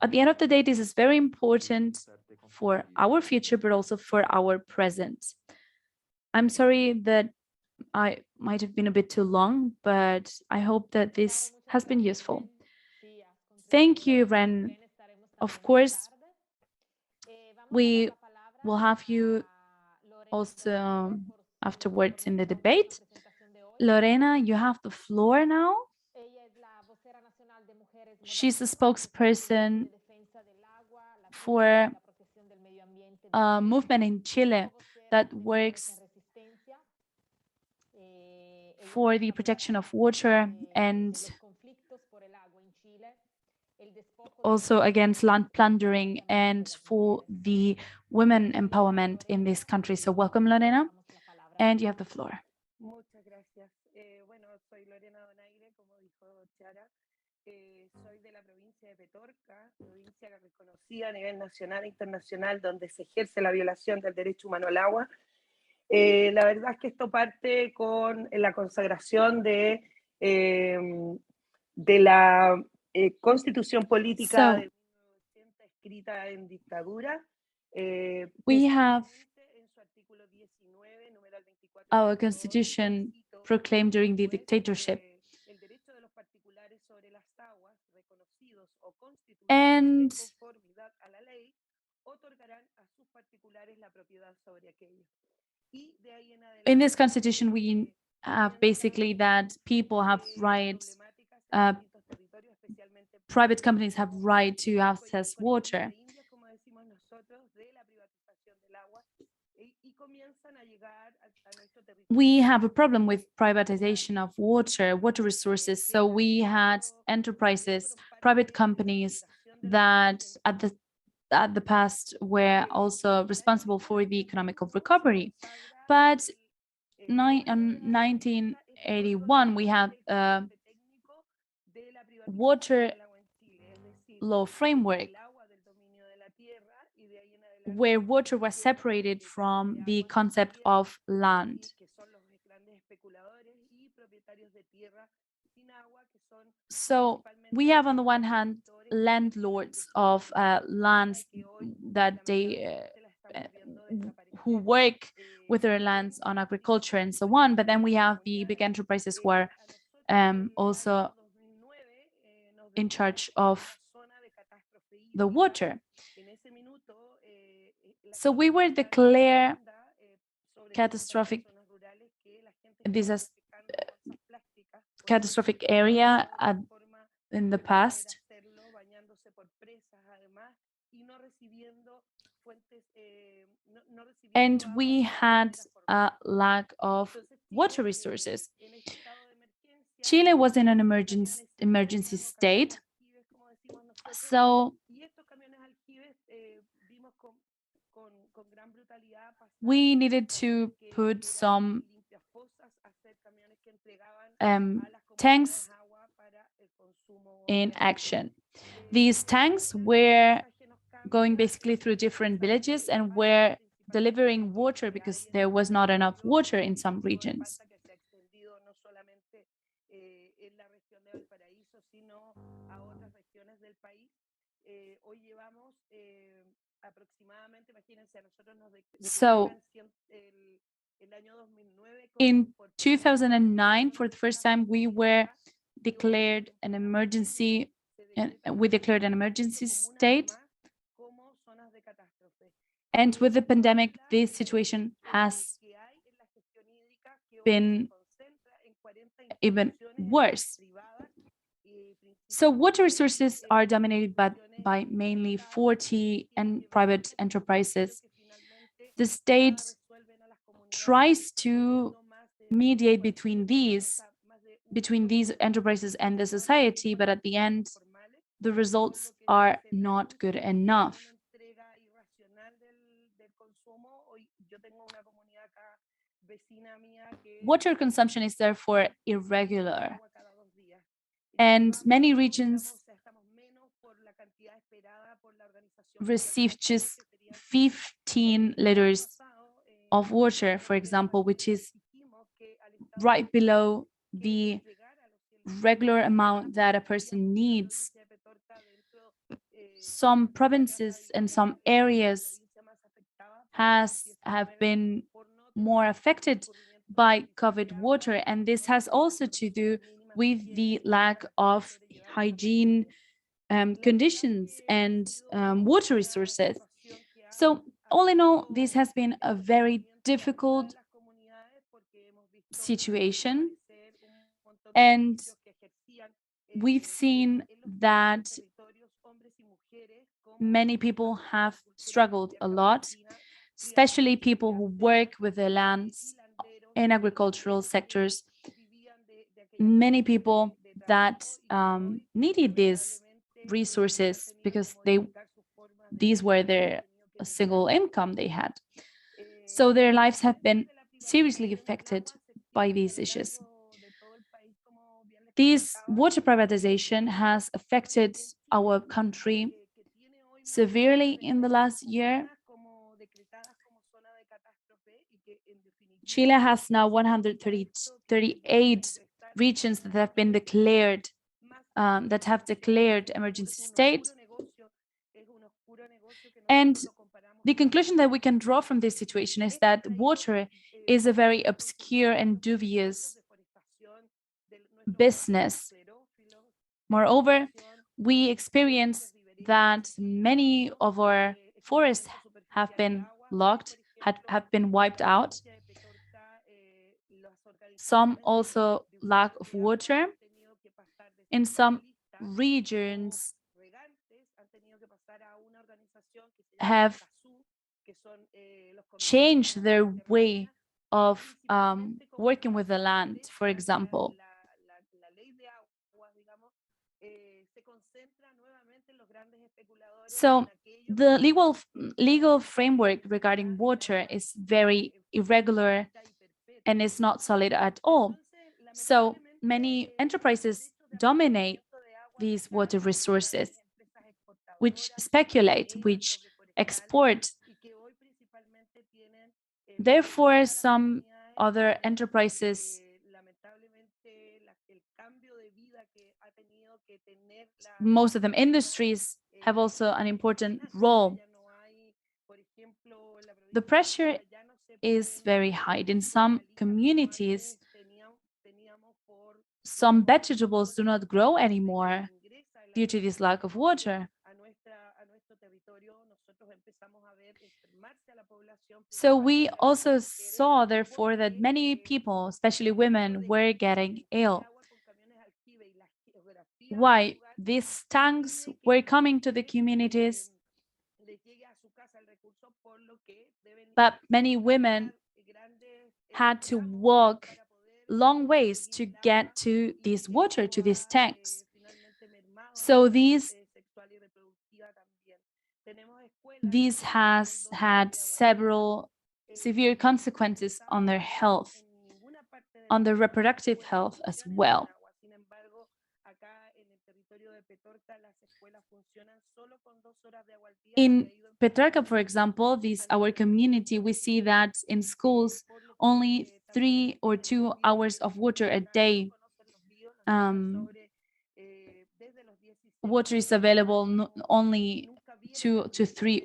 at the end of the day, this is very important for our future, but also for our present. I'm sorry that I might have been a bit too long, but I hope that this has been useful. Thank you, Ren. Of course, we will have you also afterwards in the debate. Lorena, you have the floor now. She's a spokesperson for a movement in Chile that works for the protection of water and also against land plundering and for the women empowerment in this country. So welcome, Lorena, and you have the floor. Muchas gracias. Bueno, soy Lorena Donaire, como dijo Chiara. Soy de la provincia de Petorca, provincia reconocida a nivel nacional e internacional, donde se ejerce la violación del derecho humano al agua. La verdad es que esto parte con la consagración de la constitución política de 1980 escrita en dictadura. We have our constitution proclaimed during the dictatorship. And in this constitution, we have basically that people have rights, private companies have right to access water. We have a problem with privatization of water resources. So we had enterprises, private companies that at the past were also responsible for the economic recovery. But in 1981, we had a water law framework where water was separated from the concept of land. So we have, on the one hand, landlords of lands that who work with their lands on agriculture and so on, but then we have the big enterprises who are also in charge of the water. So we were declared catastrophic catastrophic area in the past. And we had a lack of water resources. Chile was in an emergency state. So we needed to put some tanks in action. These tanks were going basically through different villages and were delivering water because there was not enough water in some regions. So in 2009, for the first time, we declared an emergency state. And with the pandemic, this situation has been even worse. So water resources are dominated by mainly 40 private enterprises. The state tries to mediate between these enterprises and the society, but at the end, the results are not good enough. Water consumption is therefore irregular, and many regions receive just 15 liters of water, for example, which is right below the regular amount that a person needs. Some provinces and some areas have been more affected by COVID water, and this has also to do with the lack of hygiene conditions and water resources. So all in all, this has been a very difficult situation, and we've seen that many people have struggled a lot, especially people who work with the lands in agricultural sectors. Many people that needed these resources because these were their single income they had. So their lives have been seriously affected by these issues. This water privatization has affected our country severely in the last year. Chile has now 138 regions that have been declared, emergency state. And the conclusion that we can draw from this situation is that water is a very obscure and dubious business. Moreover, we experience that many of our forests have been locked, have been wiped out. Some also lack of water. In some regions have changed their way of working with the land, for example. So the legal framework regarding water is very irregular and is not solid at all. So many enterprises dominate these water resources, which speculate, which export. Therefore, some other enterprises, most of them industries, have also an important role. The pressure is very high. In some communities, some vegetables do not grow anymore due to this lack of water. So we also saw, therefore, that many people, especially women, were getting ill. Why? These tanks were coming to the communities, but many women had to walk long ways to get to this water, to these tanks. So this has had several severe consequences on their health, on their reproductive health as well. In Petrarca, for example, our community, we see that in schools, only 3 or 2 hours of water a day. Water is available only 2 to 3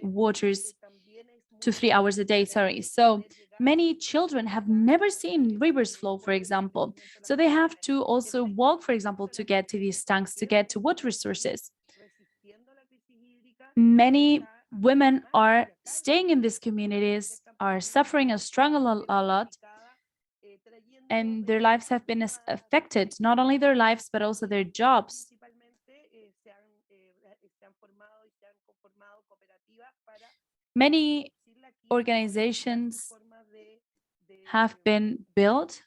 hours a day, sorry. So many children have never seen rivers flow, for example. So they have to also walk, for example, to get to these tanks, to get to water resources. Many women are staying in these communities, are suffering and struggling a lot, and their lives have been affected, not only their lives, but also their jobs. Many organizations have been built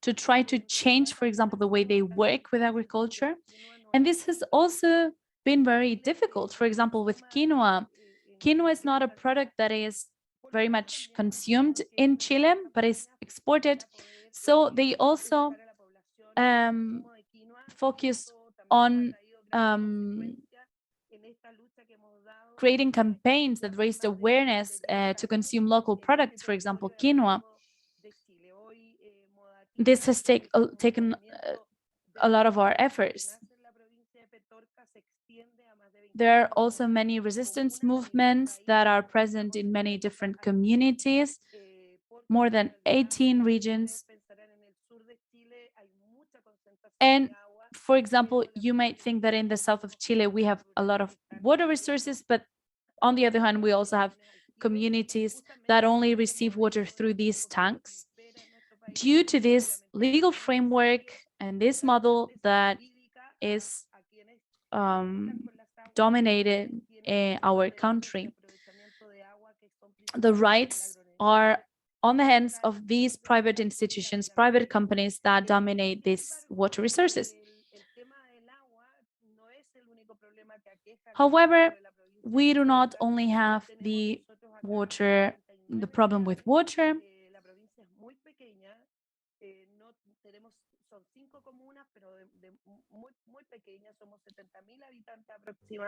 to try to change, for example, the way they work with agriculture. And this has also been very difficult. For example, with quinoa. Quinoa is not a product that is very much consumed in Chile, but is exported. So they also focus on creating campaigns that raised awareness to consume local products, for example, quinoa. This has taken a lot of our efforts. There are also many resistance movements that are present in many different communities, more than 18 regions. And for example, you might think that in the south of Chile, we have a lot of water resources, but on the other hand, we also have communities that only receive water through these tanks. Due to this legal framework and this model that is dominated in our country, the rights are on the hands of these private institutions, private companies that dominate these water resources. However, we do not only have the problem with water.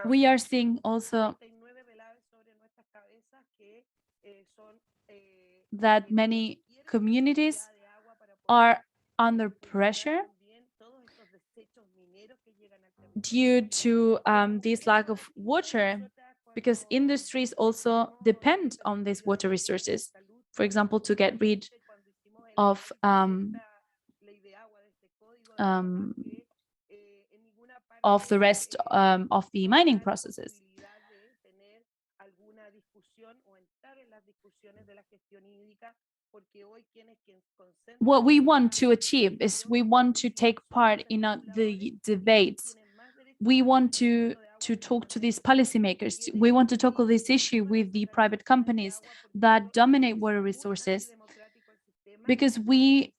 We are seeing also that many communities are under pressure due to this lack of water, because industries also depend on these water resources. For example, to get rid of the rest of the mining processes. What we want to achieve is we want to take part in the debates. We want to talk to these policymakers. We want to tackle this issue with the private companies that dominate water resources, because we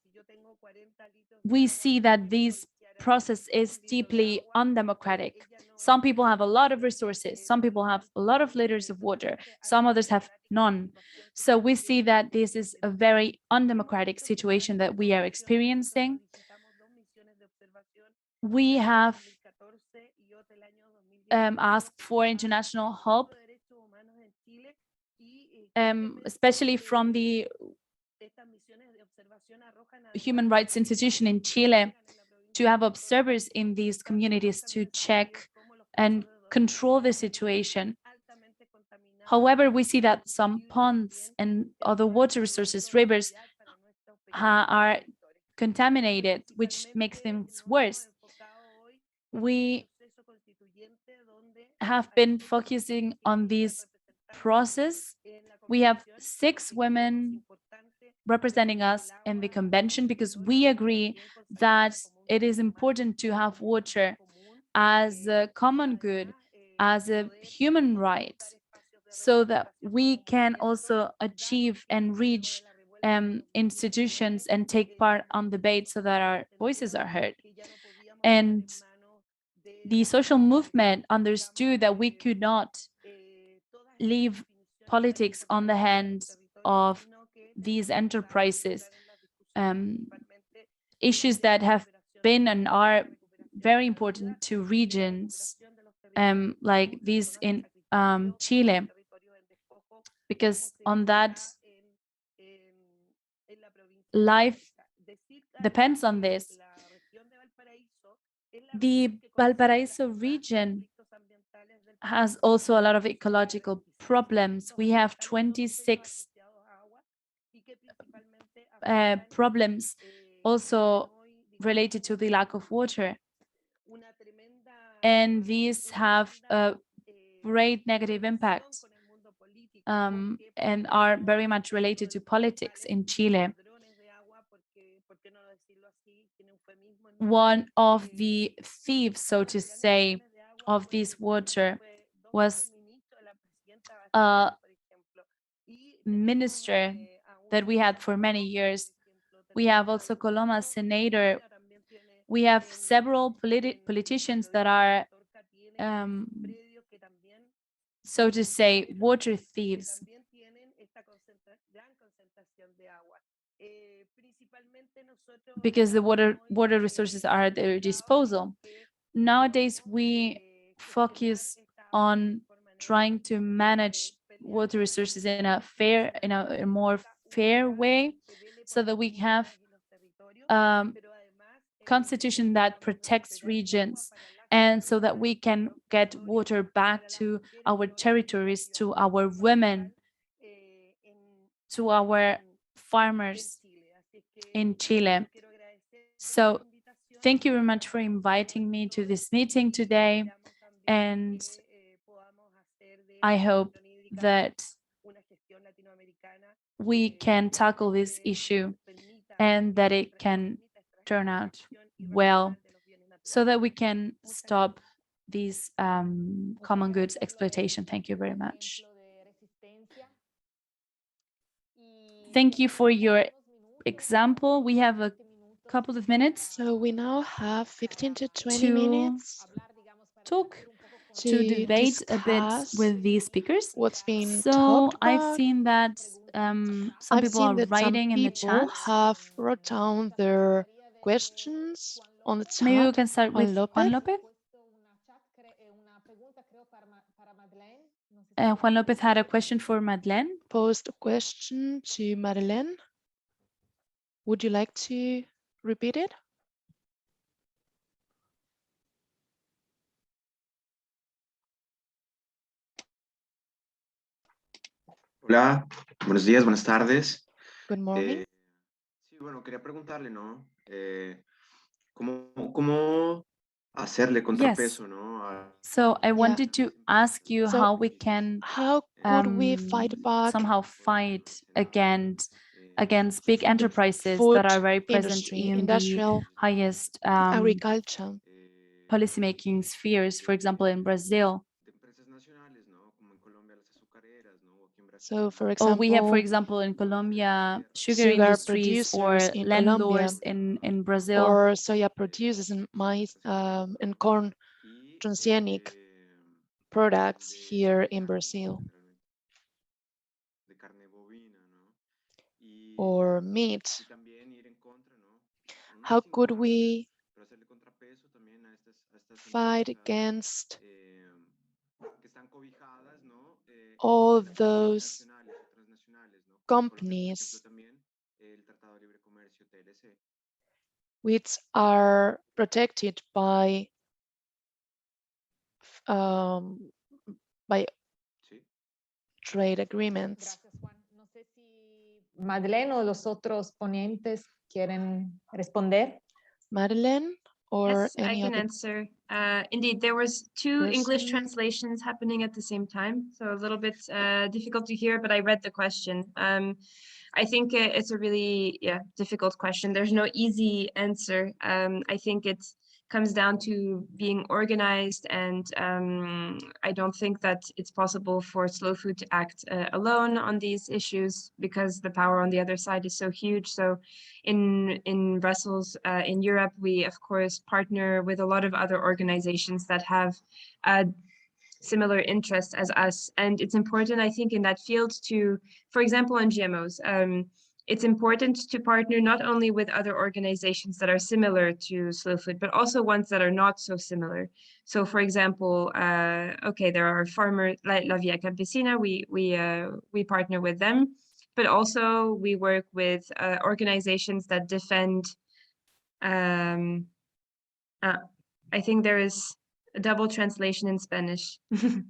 see that this process is deeply undemocratic. Some people have a lot of resources, some people have a lot of liters of water, some others have none. So we see that this is a very undemocratic situation that we are experiencing. We have asked for international help, especially from the human rights institution in Chile, to have observers in these communities to check and control the situation. However, we see that some ponds and other water resources, rivers, are contaminated, which makes things worse. We have been focusing on this process We have 6 women representing us in the convention because we agree that it is important to have water as a common good, as a human right, so that we can also achieve and reach institutions and take part on debates so that our voices are heard. And the social movement understood that we could not leave politics on the hands of these enterprises, issues that have been and are very important to regions like these in Chile, because on that life depends on this. The Valparaiso region has also a lot of ecological problems. We have 26 problems also related to the lack of water. And these have a great negative impact and are very much related to politics in Chile. One of the thieves, so to say, of this water was a minister that we had for many years. We have also Coloma senator. We have several politicians that are, so to say, water thieves. Because the water resources are at their disposal. Nowadays, we focus on trying to manage water resources in a more fair way, so that we have constitution that protects regions, and so that we can get water back to our territories, to our women, to our farmers in Chile. So thank you very much for inviting me to this meeting today, and I hope that we can tackle this issue and that it can turn out well, so that we can stop these common goods exploitation. Thank you very much. Thank you for your example. We have a couple of minutes. So we now have 15 to 20 minutes to debate a bit with the speakers. What's been so talked about. I've seen that some people are writing in the chat. Have wrote down their questions on the chat. Maybe we can start with Juan Lopez. Juan Lopez had a question for Madeleine. Posed a question to Madeleine. Would you like to repeat it? Hola, buenos días, buenas tardes. Good morning. Sí, bueno, quería preguntarle, ¿no? ¿Cómo hacerle contrapeso, yes. ¿no? So I wanted to ask you how we could we fight back somehow fight against big enterprises that are very present in the highest agriculture policymaking spheres, for example, in Brazil. So, for example, we have, for example, in Colombia, sugar industries or landlords in Brazil, or soya producers and maize and corn transgenic products here in Brazil, or meat. How could we fight against all those companies which are protected by trade agreements? Madeleine o los otros ponentes quieren responder. Madeleine or Yes, I any can other answer. Indeed, there was two English person? translations happening at the same time, so a little bit difficult to hear, but I read the question. I think it's a really difficult question. There's no easy answer. I think it comes down to being organized, and I don't think that it's possible for Slow Food to act alone on these issues because the power on the other side is so huge. So in Brussels, in Europe, we of course partner with a lot of other organizations that have similar interests as us. And it's important, I think, in that field to, for example, on GMOs, it's important to partner not only with other organizations that are similar to Slow Food, but also ones that are not so similar. So, for example, okay, there are farmers like LAC Capacity, we partner with them, but also we work with organizations that defend. I think there is a double translation in Spanish. Should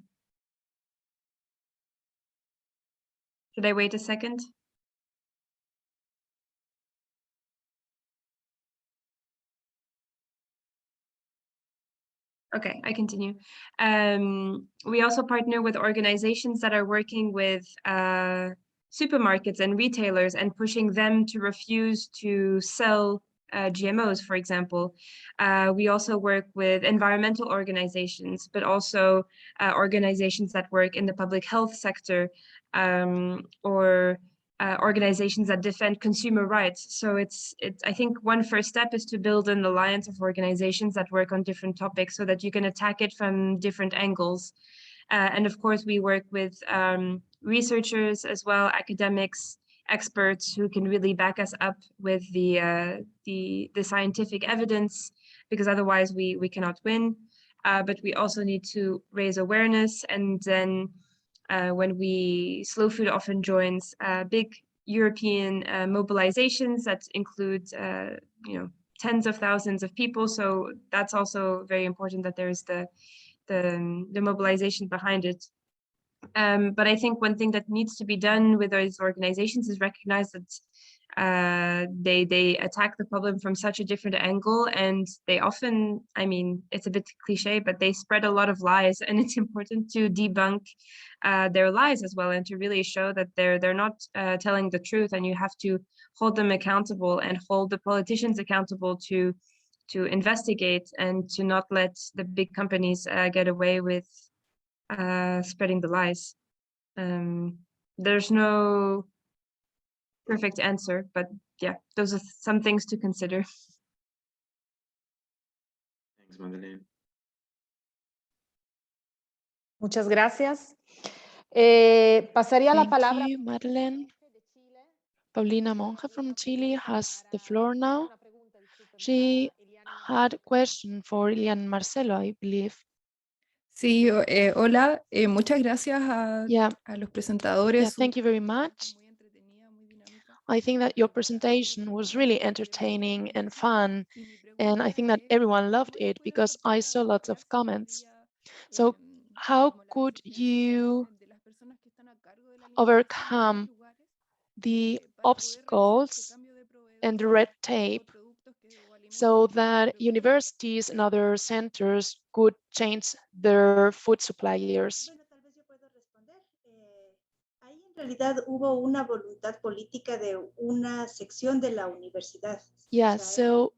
I wait a second? Okay, I continue. We also partner with organizations that are working with supermarkets and retailers and pushing them to refuse to sell GMOs, for example. We also work with environmental organizations, but also organizations that work in the public health sector, or organizations that defend consumer rights. So it's I think one first step is to build an alliance of organizations that work on different topics so that you can attack it from different angles. And of course, we work with researchers as well, academics, experts who can really back us up with the scientific evidence, because otherwise we cannot win. But we also need to raise awareness, and then when Slow Food often joins big European mobilizations that include tens of thousands of people. So that's also very important that there's the mobilization behind it. But I think one thing that needs to be done with those organizations is recognize that they attack the problem from such a different angle, and they often, I mean, it's a bit cliche, but they spread a lot of lies, and it's important to debunk their lies as well, and to really show that they're not telling the truth, and you have to hold them accountable and hold the politicians accountable to investigate and to not let the big companies get away with spreading the lies. There's no perfect answer, but yeah, those are some things to consider. Thanks, Madeleine. Muchas gracias. Pasaría la palabra. Thank you, Madeleine. Paulina Monge from Chile has the floor now. She had a question for Ilian Marcelo, I believe. Sí, hola, muchas gracias a los presentadores. Yeah, thank you very much. I think that your presentation was really entertaining and fun, and I think that everyone loved it because I saw lots of comments. So how could you overcome the obstacles and the red tape so that universities and other centers could change their food suppliers? Ahí en realidad hubo una voluntad política de una sección de la universidad. Yeah, so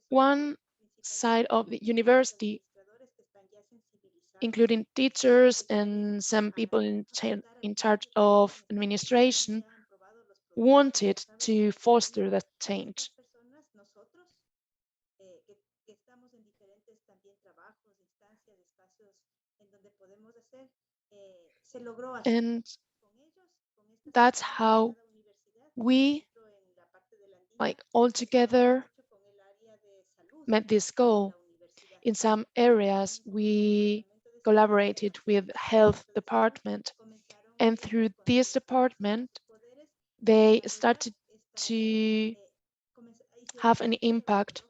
one side of the university, including teachers and some people in charge of administration, wanted to foster that change. And that's how we, like, all together met this goal. In some areas, we collaborated with health department, and through this department, they started to have an impact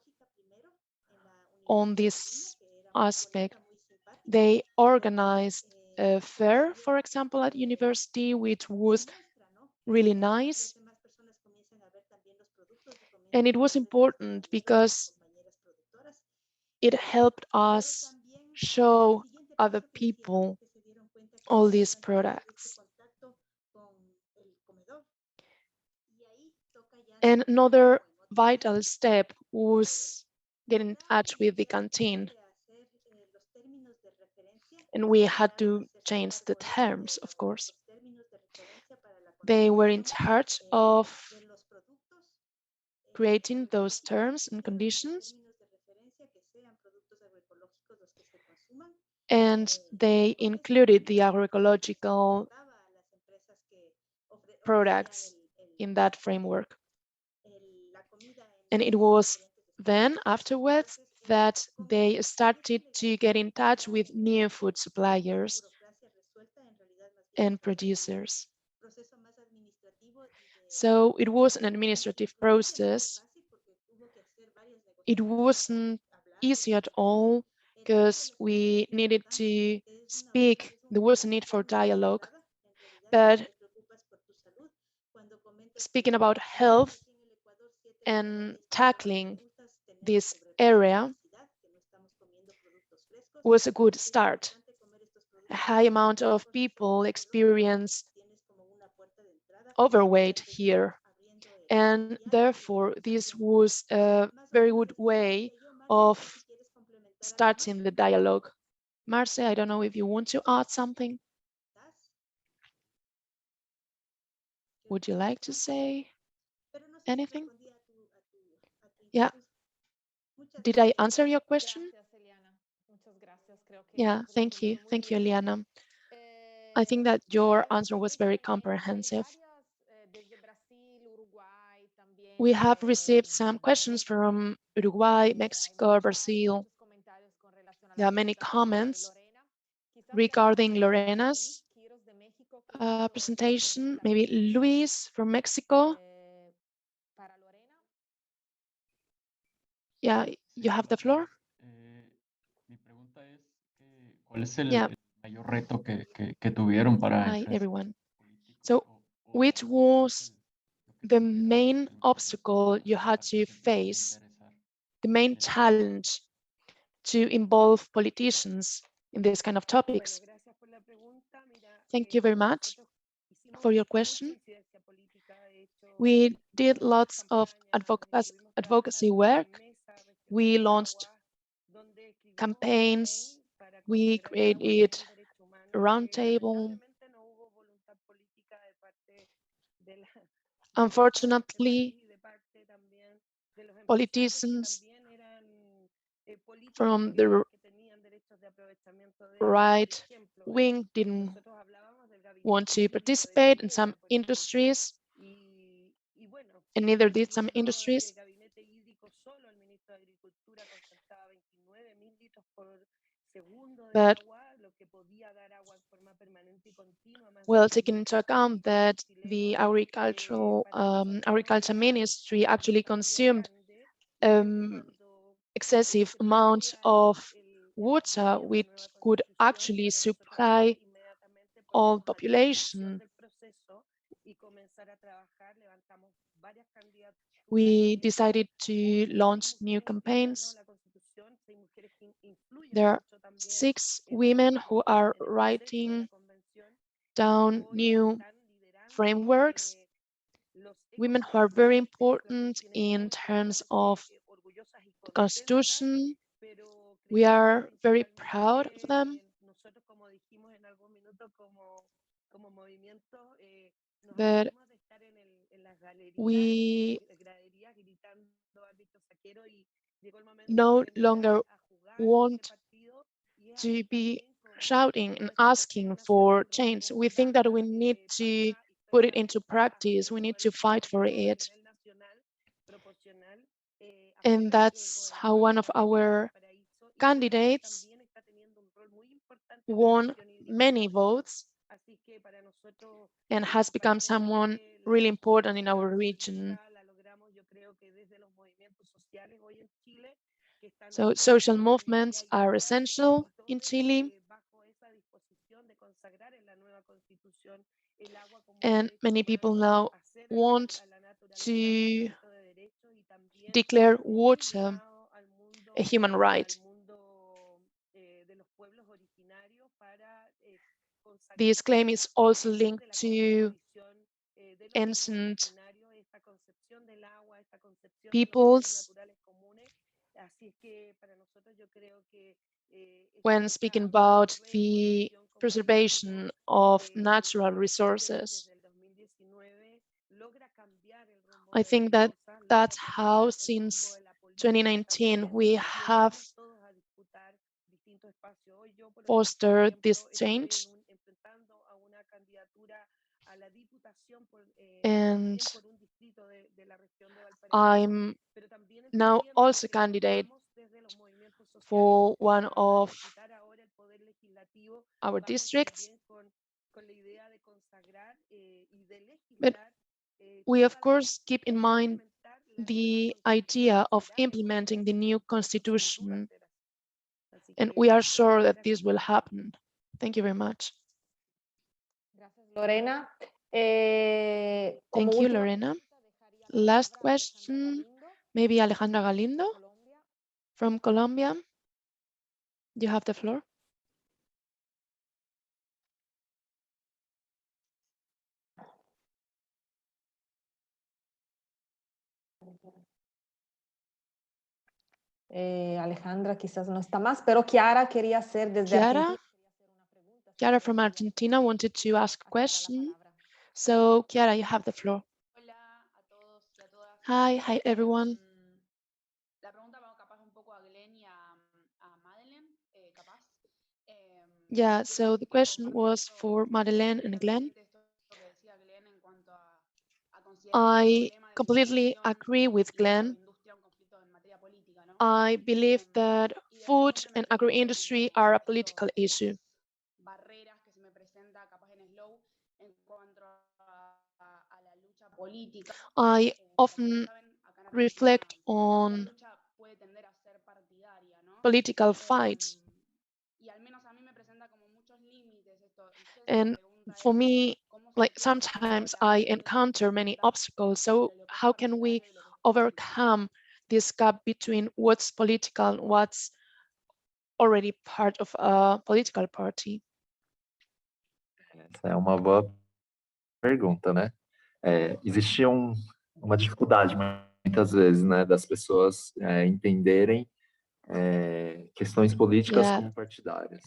on this aspect. They organized a fair, for example, at university, which was really nice. And it was important because it helped us show other people all these products. And another vital step was getting in touch with the canteen. And we had to change the terms, of course. They were in charge of creating those terms and conditions. And they included the agroecological products in that framework. And it was then afterwards that they started to get in touch with new food suppliers and producers. So it was an administrative process. It wasn't easy at all because we needed to speak. There was a need for dialogue. But speaking about health and tackling this area was a good start. A high amount of people experience overweight here. And therefore, this was a very good way of starting the dialogue. Marce, I don't know if you want to add something. Would you like to say anything? Yeah. Did I answer your question? Yeah, thank you. Thank you, Eliana. I think that your answer was very comprehensive. We have received some questions from Uruguay, Mexico, Brazil. There are many comments regarding Lorena's presentation. Maybe Luis from Mexico. Yeah, you have the floor. Yeah. Hi, everyone. So, which was the main obstacle you had to face, the main challenge to involve politicians in this kind of topics? Thank you very much for your question. We did lots of advocacy work. We launched campaigns. We created a roundtable. Unfortunately, politicians from the right wing didn't want to participate in some industries, and neither did some industries. But well, taking into account that the agriculture ministry actually consumed excessive amount of water, which could actually supply all population. We decided to launch new campaigns. There are 6 women who are writing down new frameworks, women who are very important in terms of the Constitution. We are very proud of them. But we no longer want to be shouting and asking for change. We think that we need to put it into practice. We need to fight for it. And that's how one of our candidates won many votes and has become someone really important in our region. So social movements are essential in Chile. And many people now want to declare water a human right. this claim is also linked to ancient peoples when speaking about the preservation of natural resources. I think that that's how, since 2019, we have fostered this change. And I'm now also candidate for one of our districts. But we, of course, keep in mind the idea of implementing the new constitution, and we are sure that this will happen. Thank you very much. Lorena. Thank you, Lorena. Last question, maybe Alejandra Galindo from Colombia. You have the floor. Alejandra quizás no está más, pero Chiara quería hacer desde Argentina. Chiara from Argentina wanted to ask a question. So, Chiara, you have the floor. Hi, everyone. Yeah, so the question was for Madeleine and Glenn. I completely agree with Glenn. I believe that food and agro-industry are a political issue. I often reflect on political fights. And for me, like sometimes I encounter many obstacles. So how can we overcome this gap between what's political and what's already part of a political party? Essa é uma boa pergunta, né? Existe uma dificuldade muitas vezes, né, das pessoas entenderem questões políticas como partidárias.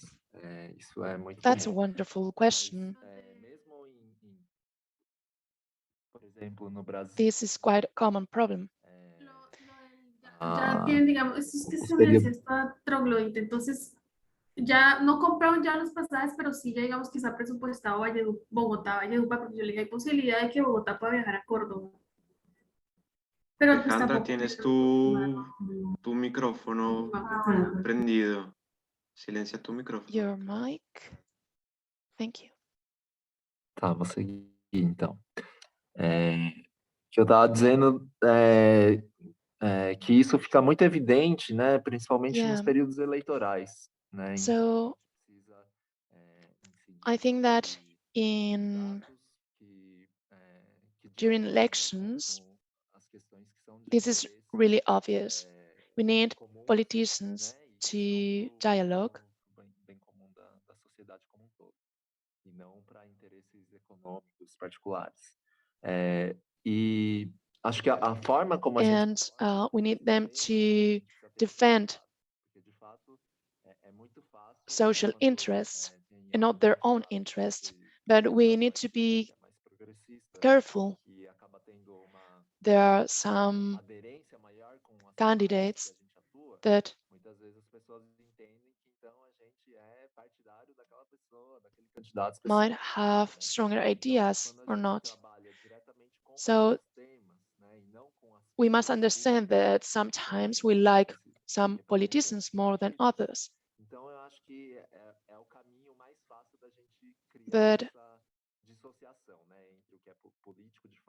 Isso é muito That's comum. a wonderful question. Mesmo por exemplo, no Brasil. This is quite a common problem. Ya tienen, digamos, es que se me decía esta troglodita, entonces ya no compraron ya los pasajes, pero sí ya digamos que está presupuestado Bogotá, Valledupar, porque yo le dije, hay posibilidad de que Bogotá pueda viajar a Córdoba. Pero Alejandra, tienes tu micrófono prendido. Silencia tu micrófono. Your mic. Thank you. Tá, vou seguir então. Que eu estava dizendo que isso fica muito evidente, né, principalmente nos períodos eleitorais, né? So I think that during elections, this is really obvious. We need politicians to dialogue. Bem comum da sociedade como um todo, e não para interesses econômicos particulares. E acho que a forma como a gente we need them to defend social interests and not their own interests. But we need to be careful. There are some candidates that might have stronger ideas or not. So we must understand that sometimes we like some politicians more than others. But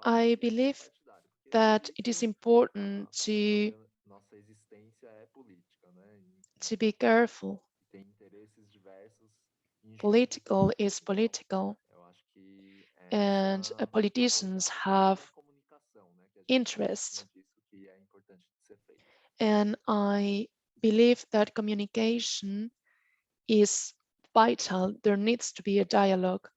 I believe that it is important to be careful. Political is political, and politicians have interests. And I believe that communication is vital. There needs to be a dialogue.